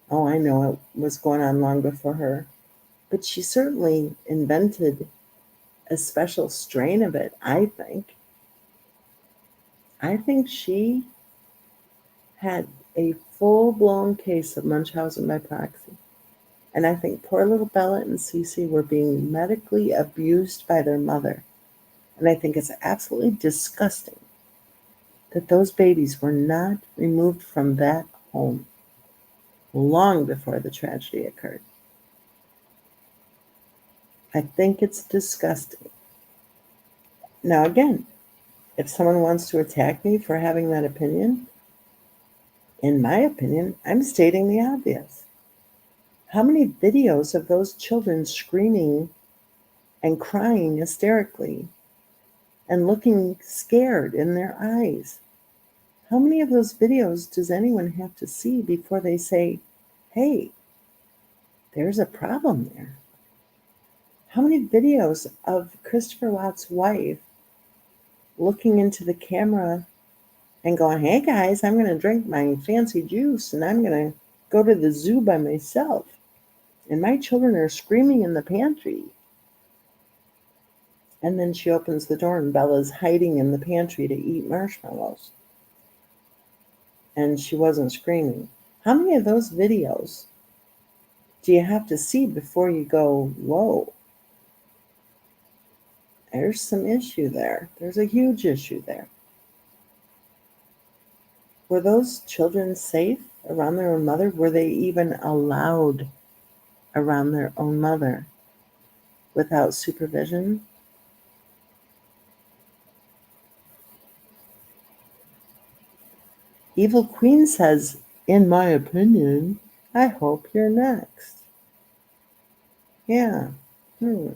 Oh, I know it was going on long before her. But she certainly invented a special strain of it, I think. I think she had a full-blown case of Munchausen by proxy. And I think poor little Bella and Cece were being medically abused by their mother. And I think it's absolutely disgusting that those babies were not removed from that home long before the tragedy occurred. I think it's disgusting. Now, again, if someone wants to attack me for having that opinion, in my opinion, I'm stating the obvious. How many videos of those children screaming and crying hysterically and looking scared in their eyes. How many of those videos does anyone have to see before they say, hey, there's a problem there? How many videos of Christopher Watt's wife looking into the camera and going, hey guys, I'm going to drink my fancy juice and I'm going to go to the zoo by myself. And my children are screaming in the pantry. And then she opens the door and Bella's hiding in the pantry to eat marshmallows. And she wasn't screaming. How many of those videos do you have to see before you go, whoa, there's some issue there. There's a huge issue there. Were those children safe around their own mother? Were they even allowed around their own mother without supervision? Evil Queen says, in my opinion, I hope you're next. Yeah. Do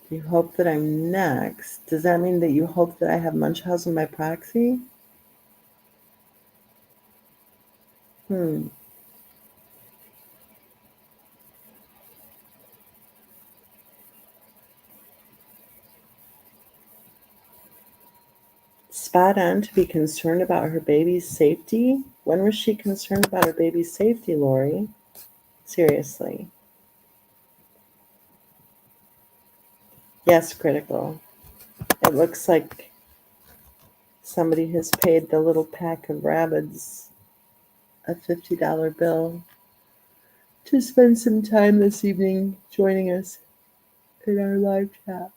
you hope that I'm next? Does that mean that you hope that I have Munchausen by proxy? Spot on to be concerned about her baby's safety? When was she concerned about her baby's safety, Lori? Seriously. Yes, critical. It looks like somebody has paid the little pack of rabbits a $50 bill to spend some time this evening joining us in our live chat.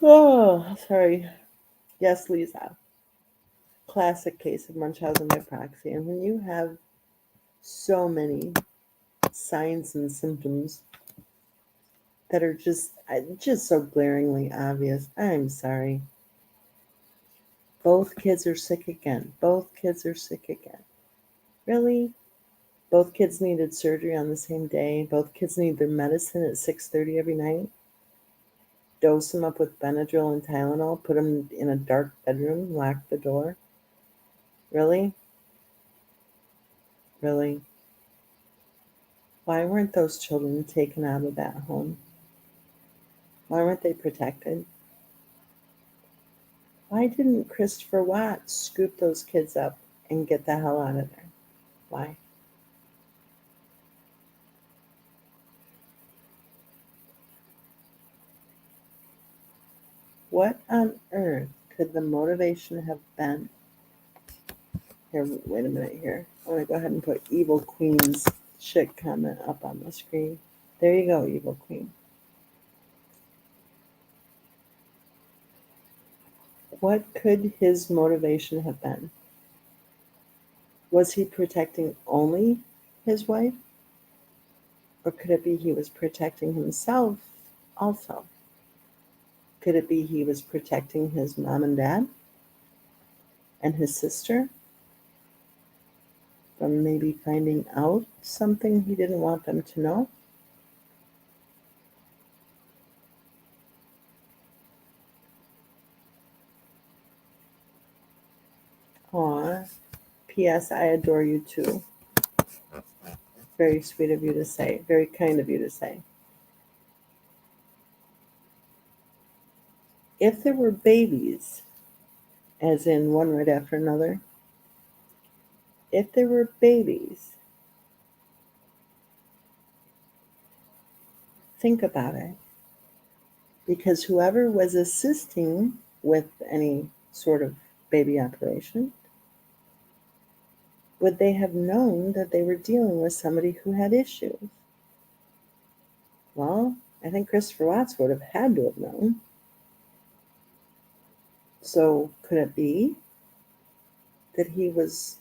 Oh, sorry. Yes, Lisa. Classic case of Munchausen by proxy. And when you have so many signs and symptoms that are just so glaringly obvious, I'm sorry. Both kids are sick again. Both kids are sick again. Really? Both kids needed surgery on the same day. Both kids need their medicine at 6:30 every night. Dose them up with Benadryl and Tylenol. Put them in a dark bedroom. Lock the door. Really? Really? Why weren't those children taken out of that home? Why weren't they protected? Why didn't Christopher Watt scoop those kids up and get the hell out of there? Why? What on earth could the motivation have been? Here, wait a minute here. I want to go ahead and put Evil Queen's shit comment up on the screen. There you go, Evil Queen. What could his motivation have been? Was he protecting only his wife? Or could it be he was protecting himself also? Could it be he was protecting his mom and dad and his sister from maybe finding out something he didn't want them to know? Aw, P.S. I adore you too. Very sweet of you to say. Very kind of you to say. If there were babies, as in one right after another, if there were babies, think about it. Because whoever was assisting with any sort of baby operation, would they have known that they were dealing with somebody who had issues? Well, I think Christopher Watts would have had to have known. So could it be that he was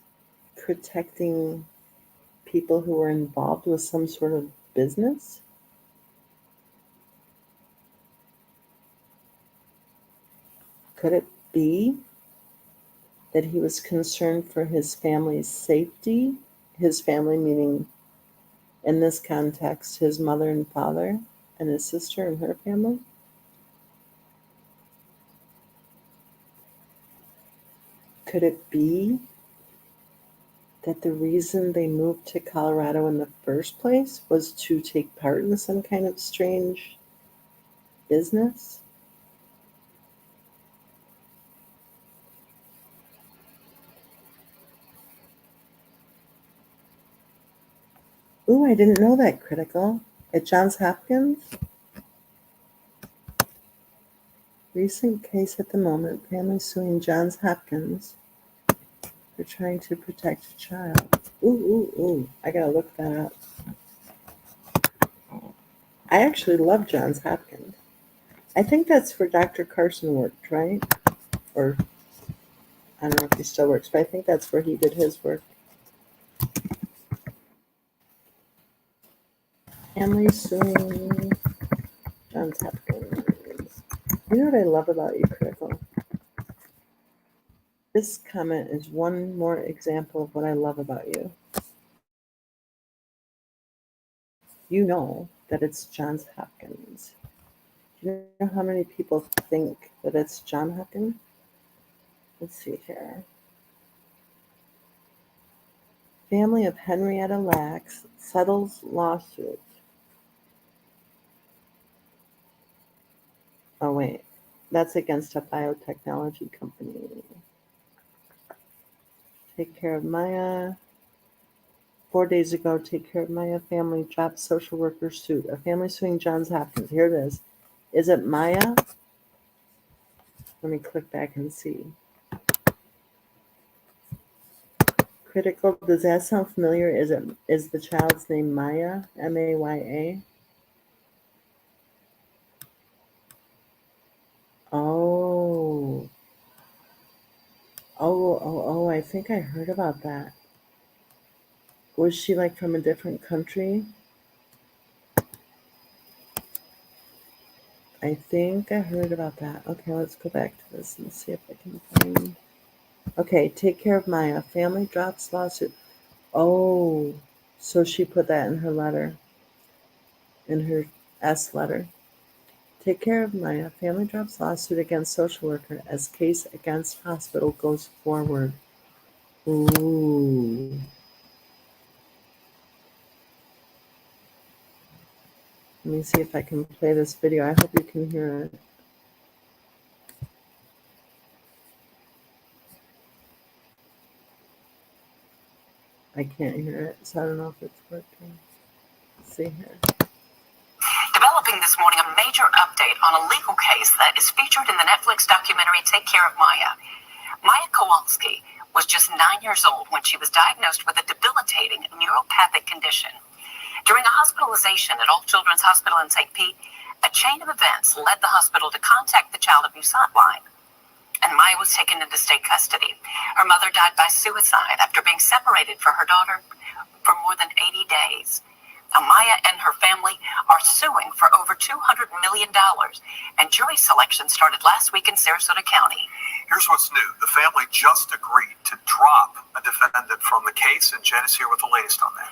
protecting people who were involved with some sort of business? Could it be that he was concerned for his family's safety. His family meaning, in this context, his mother and father and his sister and her family. Could it be that the reason they moved to Colorado in the first place was to take part in some kind of strange business? Ooh, I didn't know that, Critical. At Johns Hopkins? Recent case at the moment, family suing Johns Hopkins for trying to protect a child. Ooh. I gotta look that up. I actually love Johns Hopkins. I think that's where Dr. Carson worked, right? Or I don't know if he still works, but I think that's where he did his work. Family suing Johns Hopkins. You know what I love about you, Critical? This comment is one more example of what I love about you. You know that it's Johns Hopkins. Do you know how many people think that it's John Hopkins? Let's see here. Family of Henrietta Lacks settles lawsuit. Oh, wait. That's against a biotechnology company. Take care of Maya. 4 days ago, take care of Maya family dropped social worker suit. A family suing Johns Hopkins. Here it is. Is it Maya? Let me click back and see. Critical. Does that sound familiar? Is the child's name Maya? Maya? Oh. I think I heard about that. Was she like from a different country? I think I heard about that. Okay, let's go back to this and see if I can find. Okay, take care of Maya. Family drops lawsuit. Oh, so she put that in her letter, in her S letter. Take care of Maya. Family drops lawsuit against social worker as case against hospital goes forward. Ooh. Let me see if I can play this video. I hope you can hear it. I can't hear it, so I don't know if it's working. Let's see here. Developing this morning, a major update on a legal case that is featured in the Netflix documentary Take Care of Maya. Maya Kowalski was just 9 years old when she was diagnosed with a debilitating neuropathic condition. During a hospitalization at All Children's Hospital in St. Pete, a chain of events led the hospital to contact the child abuse hotline, and Maya was taken into state custody. Her mother died by suicide after being separated from her daughter for more than 80 days. Now, Maya and her family are suing for over $200 million, and jury selection started last week in Sarasota County. Here's what's new. The family just agreed to drop a defendant from the case, and Jen is here with the latest on that.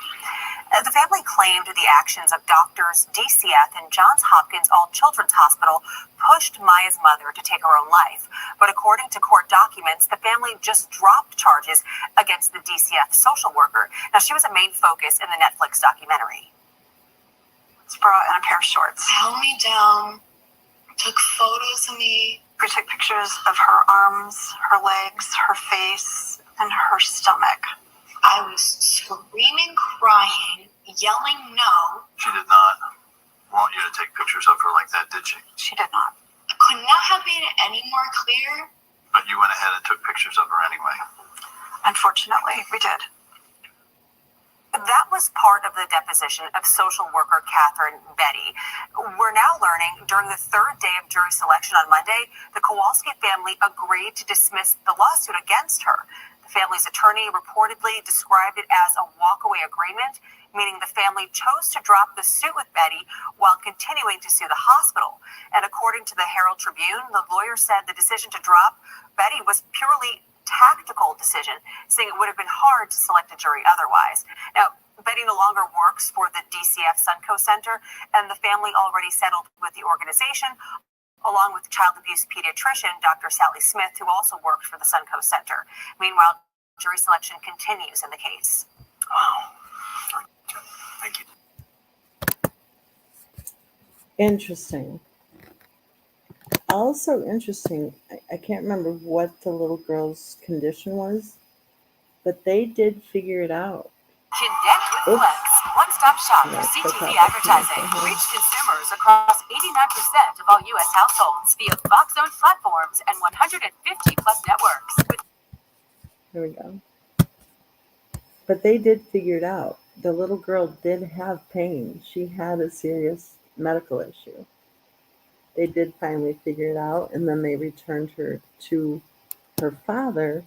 The family claimed the actions of doctors DCF and Johns Hopkins All Children's Hospital pushed Maya's mother to take her own life. But according to court documents, the family just dropped charges against the DCF social worker. Now, she was a main focus in the Netflix documentary. It's bra and a pair of shorts. Held me down, took photos of me. We took pictures of her arms, her legs, her face, and her stomach. I was screaming, crying, yelling no. She did not want you to take pictures of her like that, did she? She did not. Could not have been any more clear. But you went ahead and took pictures of her anyway. Unfortunately, we did. That was part of the deposition of social worker Catherine Betty. We're now learning during the third day of jury selection on Monday, the Kowalski family agreed to dismiss the lawsuit against her. The family's attorney reportedly described it as a walkaway agreement, meaning the family chose to drop the suit with Betty while continuing to sue the hospital. And according to the Herald Tribune, the lawyer said the decision to drop Betty was purely tactical decision, saying it would have been hard to select a jury otherwise. Now, Betty no longer works for the DCF Sunco Center, and the family already settled with the organization, along with child abuse pediatrician Dr. Sally Smith, who also worked for the Sunco Center. Meanwhile, jury selection continues in the case. Wow. Thank you. Interesting. Also interesting, I can't remember what the little girl's condition was, but they did figure it out. Connect with Flex, one-stop shop for CTV advertising. Reach consumers across 89% of all U.S. households via Fox-owned platforms and 150-plus networks. Here we go. But they did figure it out. The little girl did have pain. She had a serious medical issue. They did finally figure it out, and then they returned her to her father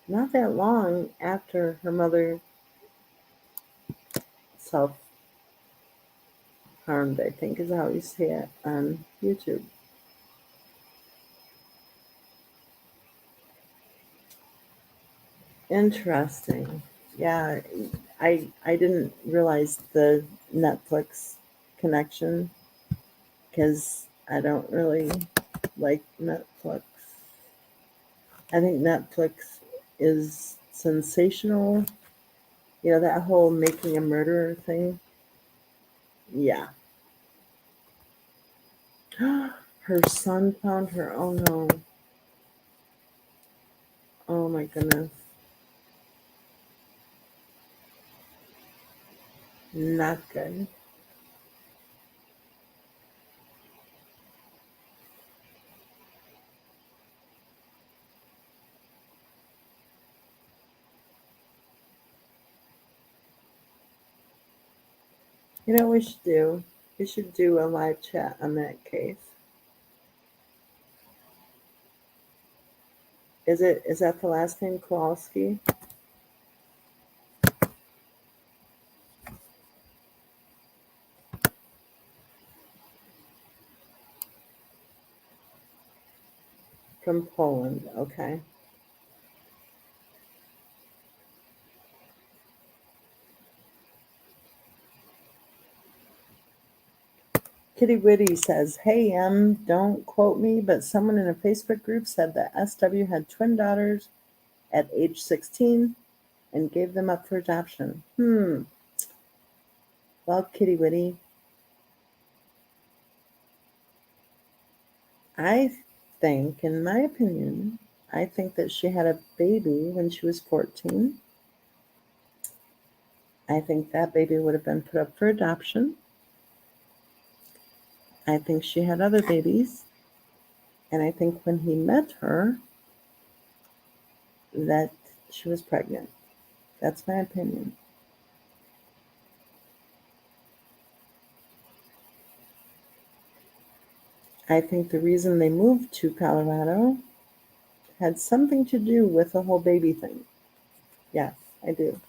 not that long after her mother self-harmed, I think is how you say it on YouTube. Interesting. Yeah, I didn't realize the Netflix connection because I don't really like Netflix. I think Netflix is sensational. You know, that whole making a murderer thing. Yeah. Her son found her. Oh no. Oh my goodness. Not good. You know what we should do? We should do a live chat on that case. Is that the last name, Kowalski? From Poland, okay. Kitty Witty says, "Hey don't quote me, but someone in a Facebook group said that SW had twin daughters at age 16 and gave them up for adoption." Well, Kitty Witty, I think, in my opinion, I think that she had a baby when she was 14. I think that baby would have been put up for adoption. I think she had other babies. And I think when he met her, that she was pregnant. That's my opinion. I think the reason they moved to Colorado had something to do with the whole baby thing. Yes, I do.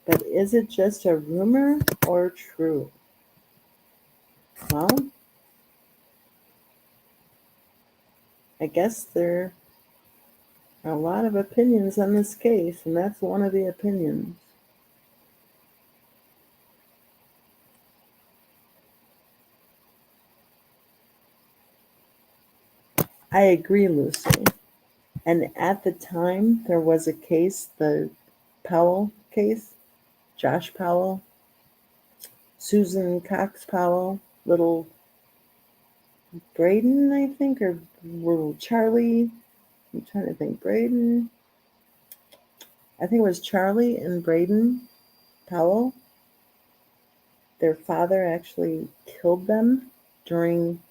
But is it just a rumor or true? Well, I guess there are a lot of opinions on this case, and that's one of the opinions. I agree, Lucy. And at the time, there was a case, the Powell case, Josh Powell, Susan Cox Powell, little Braden, I think, or Charlie. I'm trying to think. Braden. I think it was Charlie and Braden Powell. Their father actually killed them during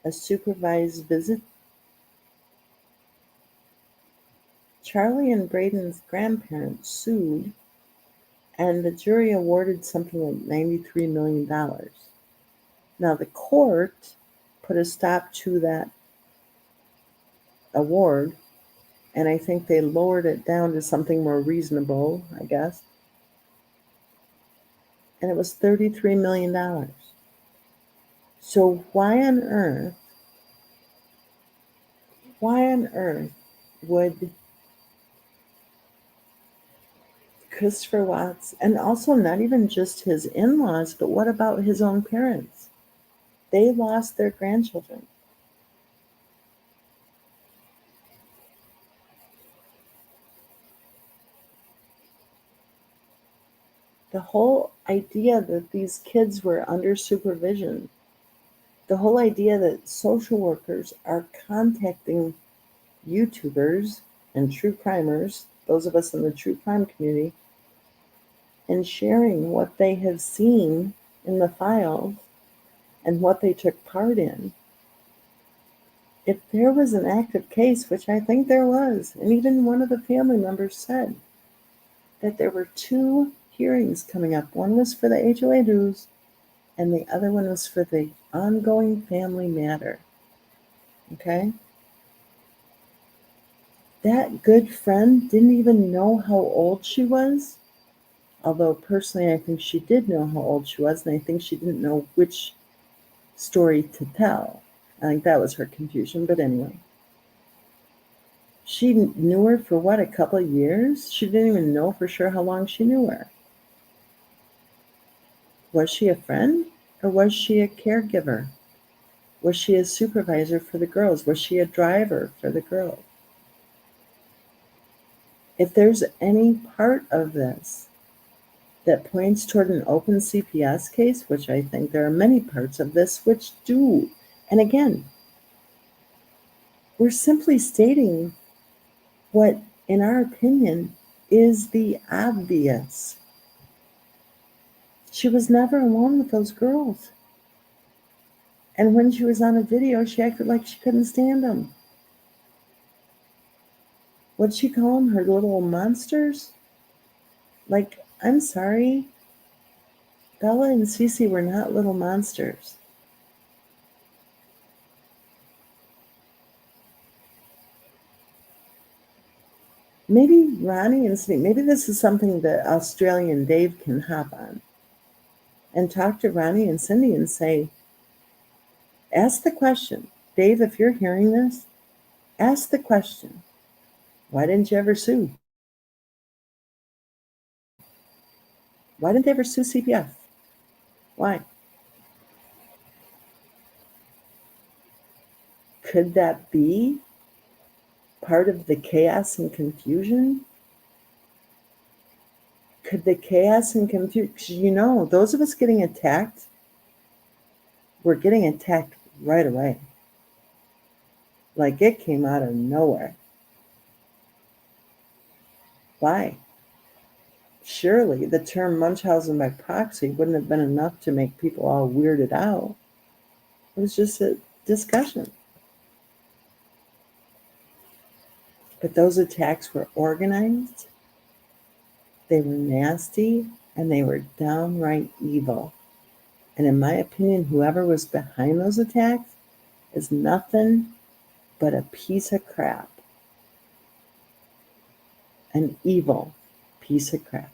a supervised visit. Charlie and Braden's grandparents sued, and the jury awarded something like $93 million. Now, the court put a stop to that award, and I think they lowered it down to something more reasonable, I guess. and it was $33 million. So why on earth would Christopher Watts, and also not even just his in-laws, but what about his own parents? They lost their grandchildren. The whole idea that these kids were under supervision, the whole idea that social workers are contacting YouTubers and true crimers, those of us in the true crime community, and sharing what they have seen in the files and what they took part in. If there was an active case, which I think there was, and even one of the family members said that there were 2 hearings coming up. One was for the HOA dues, and the other one was for the ongoing family matter. Okay? That good friend didn't even know how old she was, although personally I think she did know how old she was, and I think she didn't know which story to tell. I think that was her confusion, but anyway. She knew her for what, a couple of years? She didn't even know for sure how long she knew her. Was she a friend, or was she a caregiver? Was she a supervisor for the girls? Was she a driver for the girls? If there's any part of this that points toward an open CPS case, which I think there are many parts of this which do, and again, we're simply stating what, in our opinion, is the obvious. She was never alone with those girls. And when she was on a video, she acted like she couldn't stand them. What'd she call them? Her little monsters? Like, I'm sorry, Bella and Cece were not little monsters. Maybe Ronnie and Cindy, maybe this is something that Australian Dave can hop on and talk to Ronnie and Cindy and say, ask the question. Dave, if you're hearing this, ask the question. Why didn't you ever sue? Why didn't they ever sue CPF? Why? Could that be part of the chaos and confusion? Could the chaos and confusion, you know, those of us getting attacked, we're getting attacked right away. Like it came out of nowhere. Why? Surely the term Munchausen by proxy wouldn't have been enough to make people all weirded out. It was just a discussion. But those attacks were organized, they were nasty, and they were downright evil. And in my opinion, whoever was behind those attacks is nothing but a piece of crap. An evil piece of crap.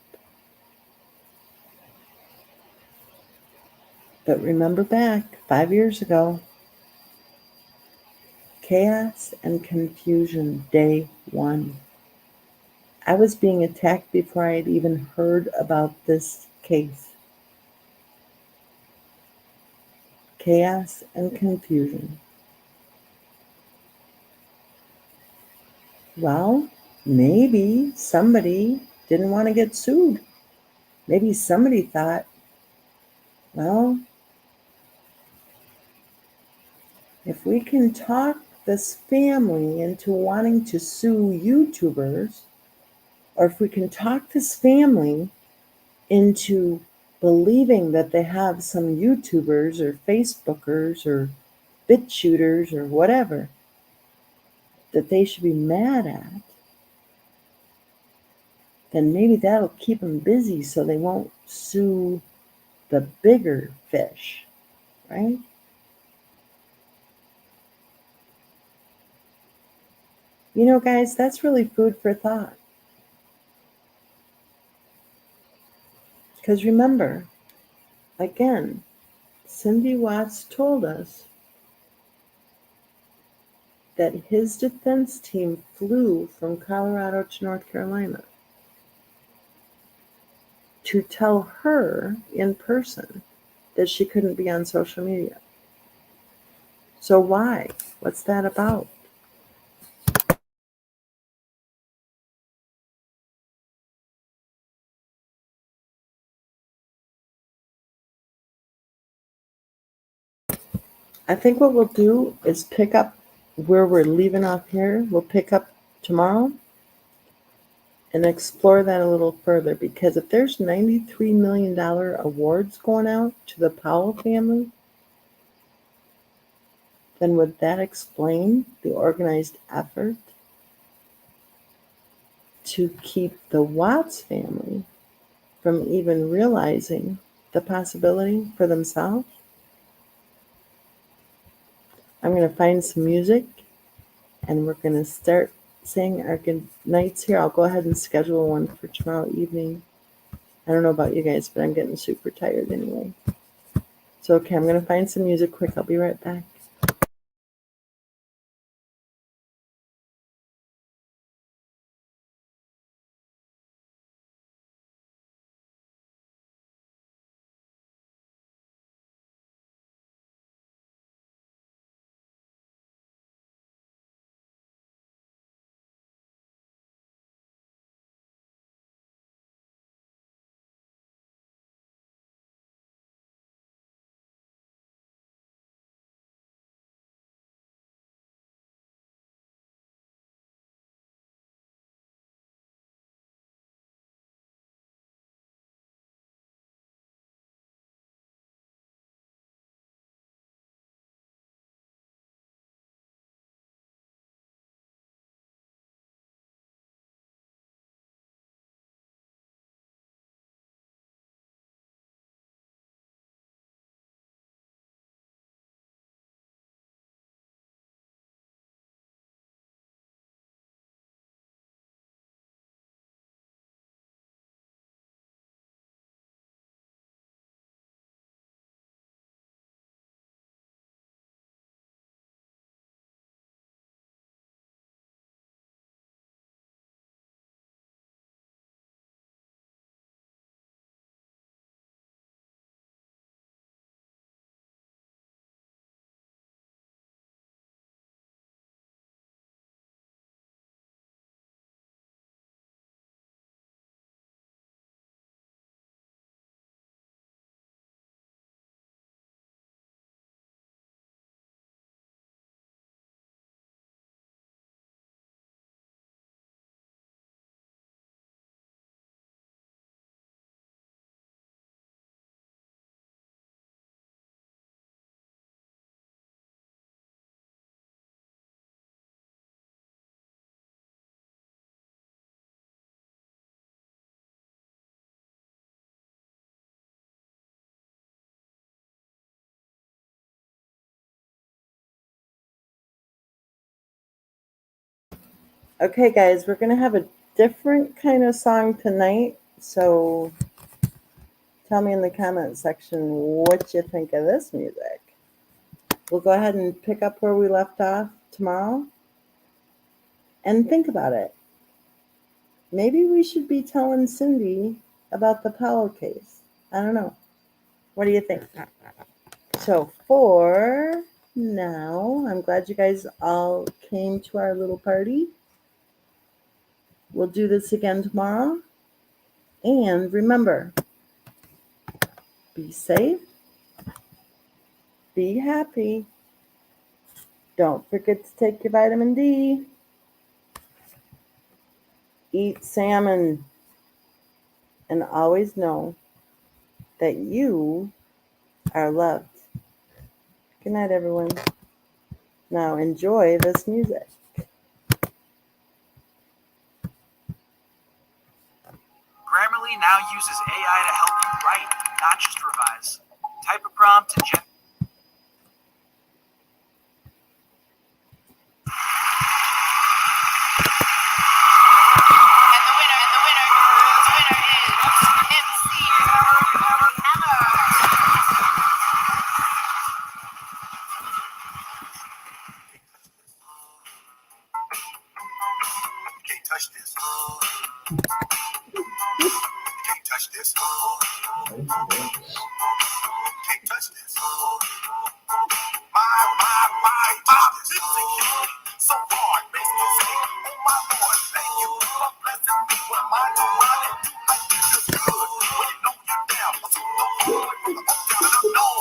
But remember back 5 years ago, chaos and confusion, day 1. I was being attacked before I had even heard about this case. Chaos and confusion. Well, maybe somebody didn't want to get sued. Maybe somebody thought, well, if we can talk this family into wanting to sue YouTubers, or if we can talk this family into believing that they have some YouTubers or Facebookers or BitChuters or whatever that they should be mad at, then maybe that'll keep them busy so they won't sue the bigger fish, right? You know, guys, that's really food for thought. Because remember, Again, Cindy Watts told us that his defense team flew from Colorado to North Carolina to tell her in person that she couldn't be on social media. So why? What's that about? I think what we'll do is pick up where we're leaving off here. We'll pick up tomorrow and explore that a little further, because if there's $93 million awards going out to the Powell family, then would that explain the organized effort to keep the Watts family from even realizing the possibility for themselves? I'm going to find some music and we're going to start saying our good nights here. I'll go ahead and schedule one for tomorrow evening. I don't know about you guys, but I'm getting super tired anyway. So, okay, I'm going to find some music quick. I'll be right back. Okay, guys, we're going to have a different kind of song tonight. So tell me in the comment section what you think of this music. We'll go ahead and pick up where we left off tomorrow. And think about it. Maybe we should be telling Cindy about the Powell case. I don't know. What do you think? So for now, I'm glad you guys all came to our little party. We'll do this again tomorrow. And remember, be safe, be happy. Don't forget to take your vitamin D. Eat salmon. And always know that you are loved. Good night, everyone. Now enjoy this music. Grammarly now uses AI to help you write, not just revise. Type a prompt and And the winner is MC Hammer. Music hits me so hard, makes me say, oh my Lord, thank you for blessing me. What am I to run and do like this is good? When you know you're down, so don't go away from the hometown and I know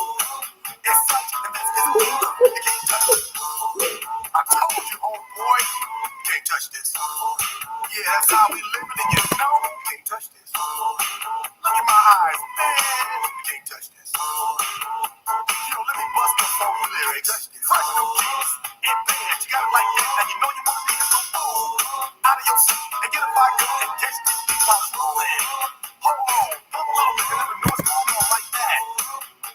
it's such and this is kingdom. You can't touch it. I told you, homeboy, you can't touch this. Yeah, that's how we living and you know you can't touch this. Look in my eyes, man, you can't touch this. Yo, let me bust the funky lyrics. Fresh new kicks and bands, you got it like that, and you know you want to dance, so move out of your seat and get a vodka and catch this beat while it's rolling. Hold on, come along, look at the noise going on like that.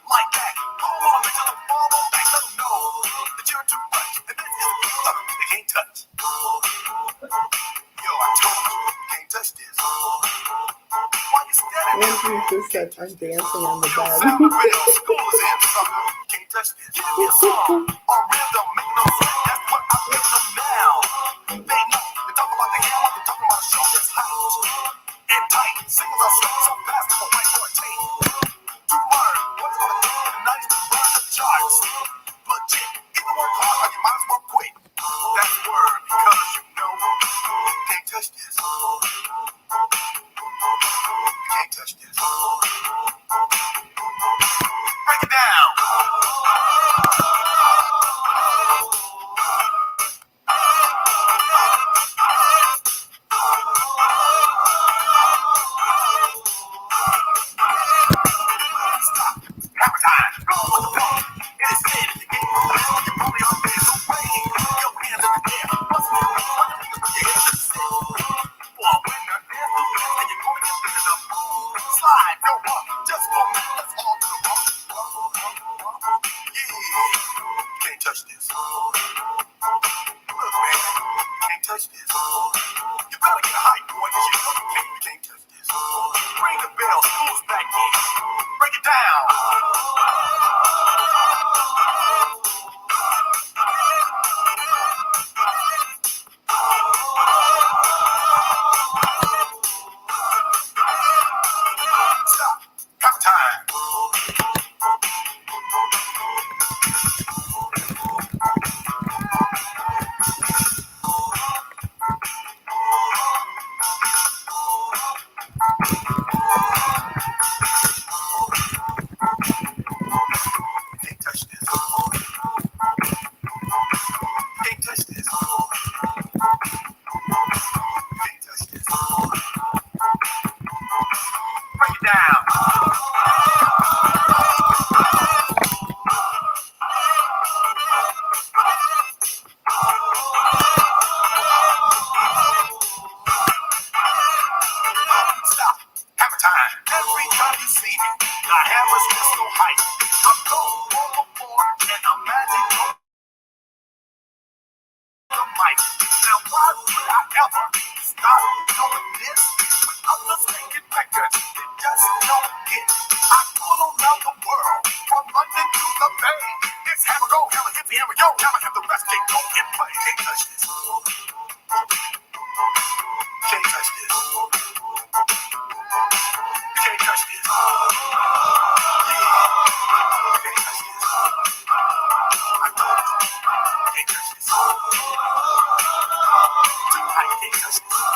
Like that. Hold on, let them fall on back, let them know that you're too much, and this is they can't touch. Yo, I told you, you can't touch this. Why you standing there? Andrew just said I'm dancing on the Yo, bed. sound the bell, school is in, sucker. Can't touch this. Give me a song or rhythm, make no sense. That's what I give them now. They know. They talk about the hammer, they talk about a show that's hot and tight. Singles are so fast, I'm a white boy tape. To learn what's gonna do in the night to run the charts. Legit, either work hard or you might as well quit. That's word because you know you can't touch this. You can't touch this. Break it down. Stop. Hammer time. Roll with the pen. It is said if you get from the middle, you're probably on bed. So wave your hands in the air. Bust your fingers with your hands in the set. For a winner, there's no best, and you're gonna get bigger than a slide. Go up. Just for a minute, let's all do the bump. Yeah. Can't touch this. Look, man. Can't touch this. You gotta get a hype, boy, because you know you can't touch this. Ring the bell, school's back in. Break it down. Stop. Half time. Can't touch this. Can't touch this. Can't touch this. Break it down. Stop. Hammer time. Every time you see me, the hammer's just so hype. I'm going overboard and I'm magic on the mic. Now why would I ever stop doing this with others making records that just don't get? I pull around the world from London to the Bay. It's hammer go, hammer hit the hammer, yo, hammer hit the rest, they go and play. Can't touch this. Can't touch this. You can't touch this. Yeah. You can't touch this. I told you. You can't touch this. Too high, you can't touch this.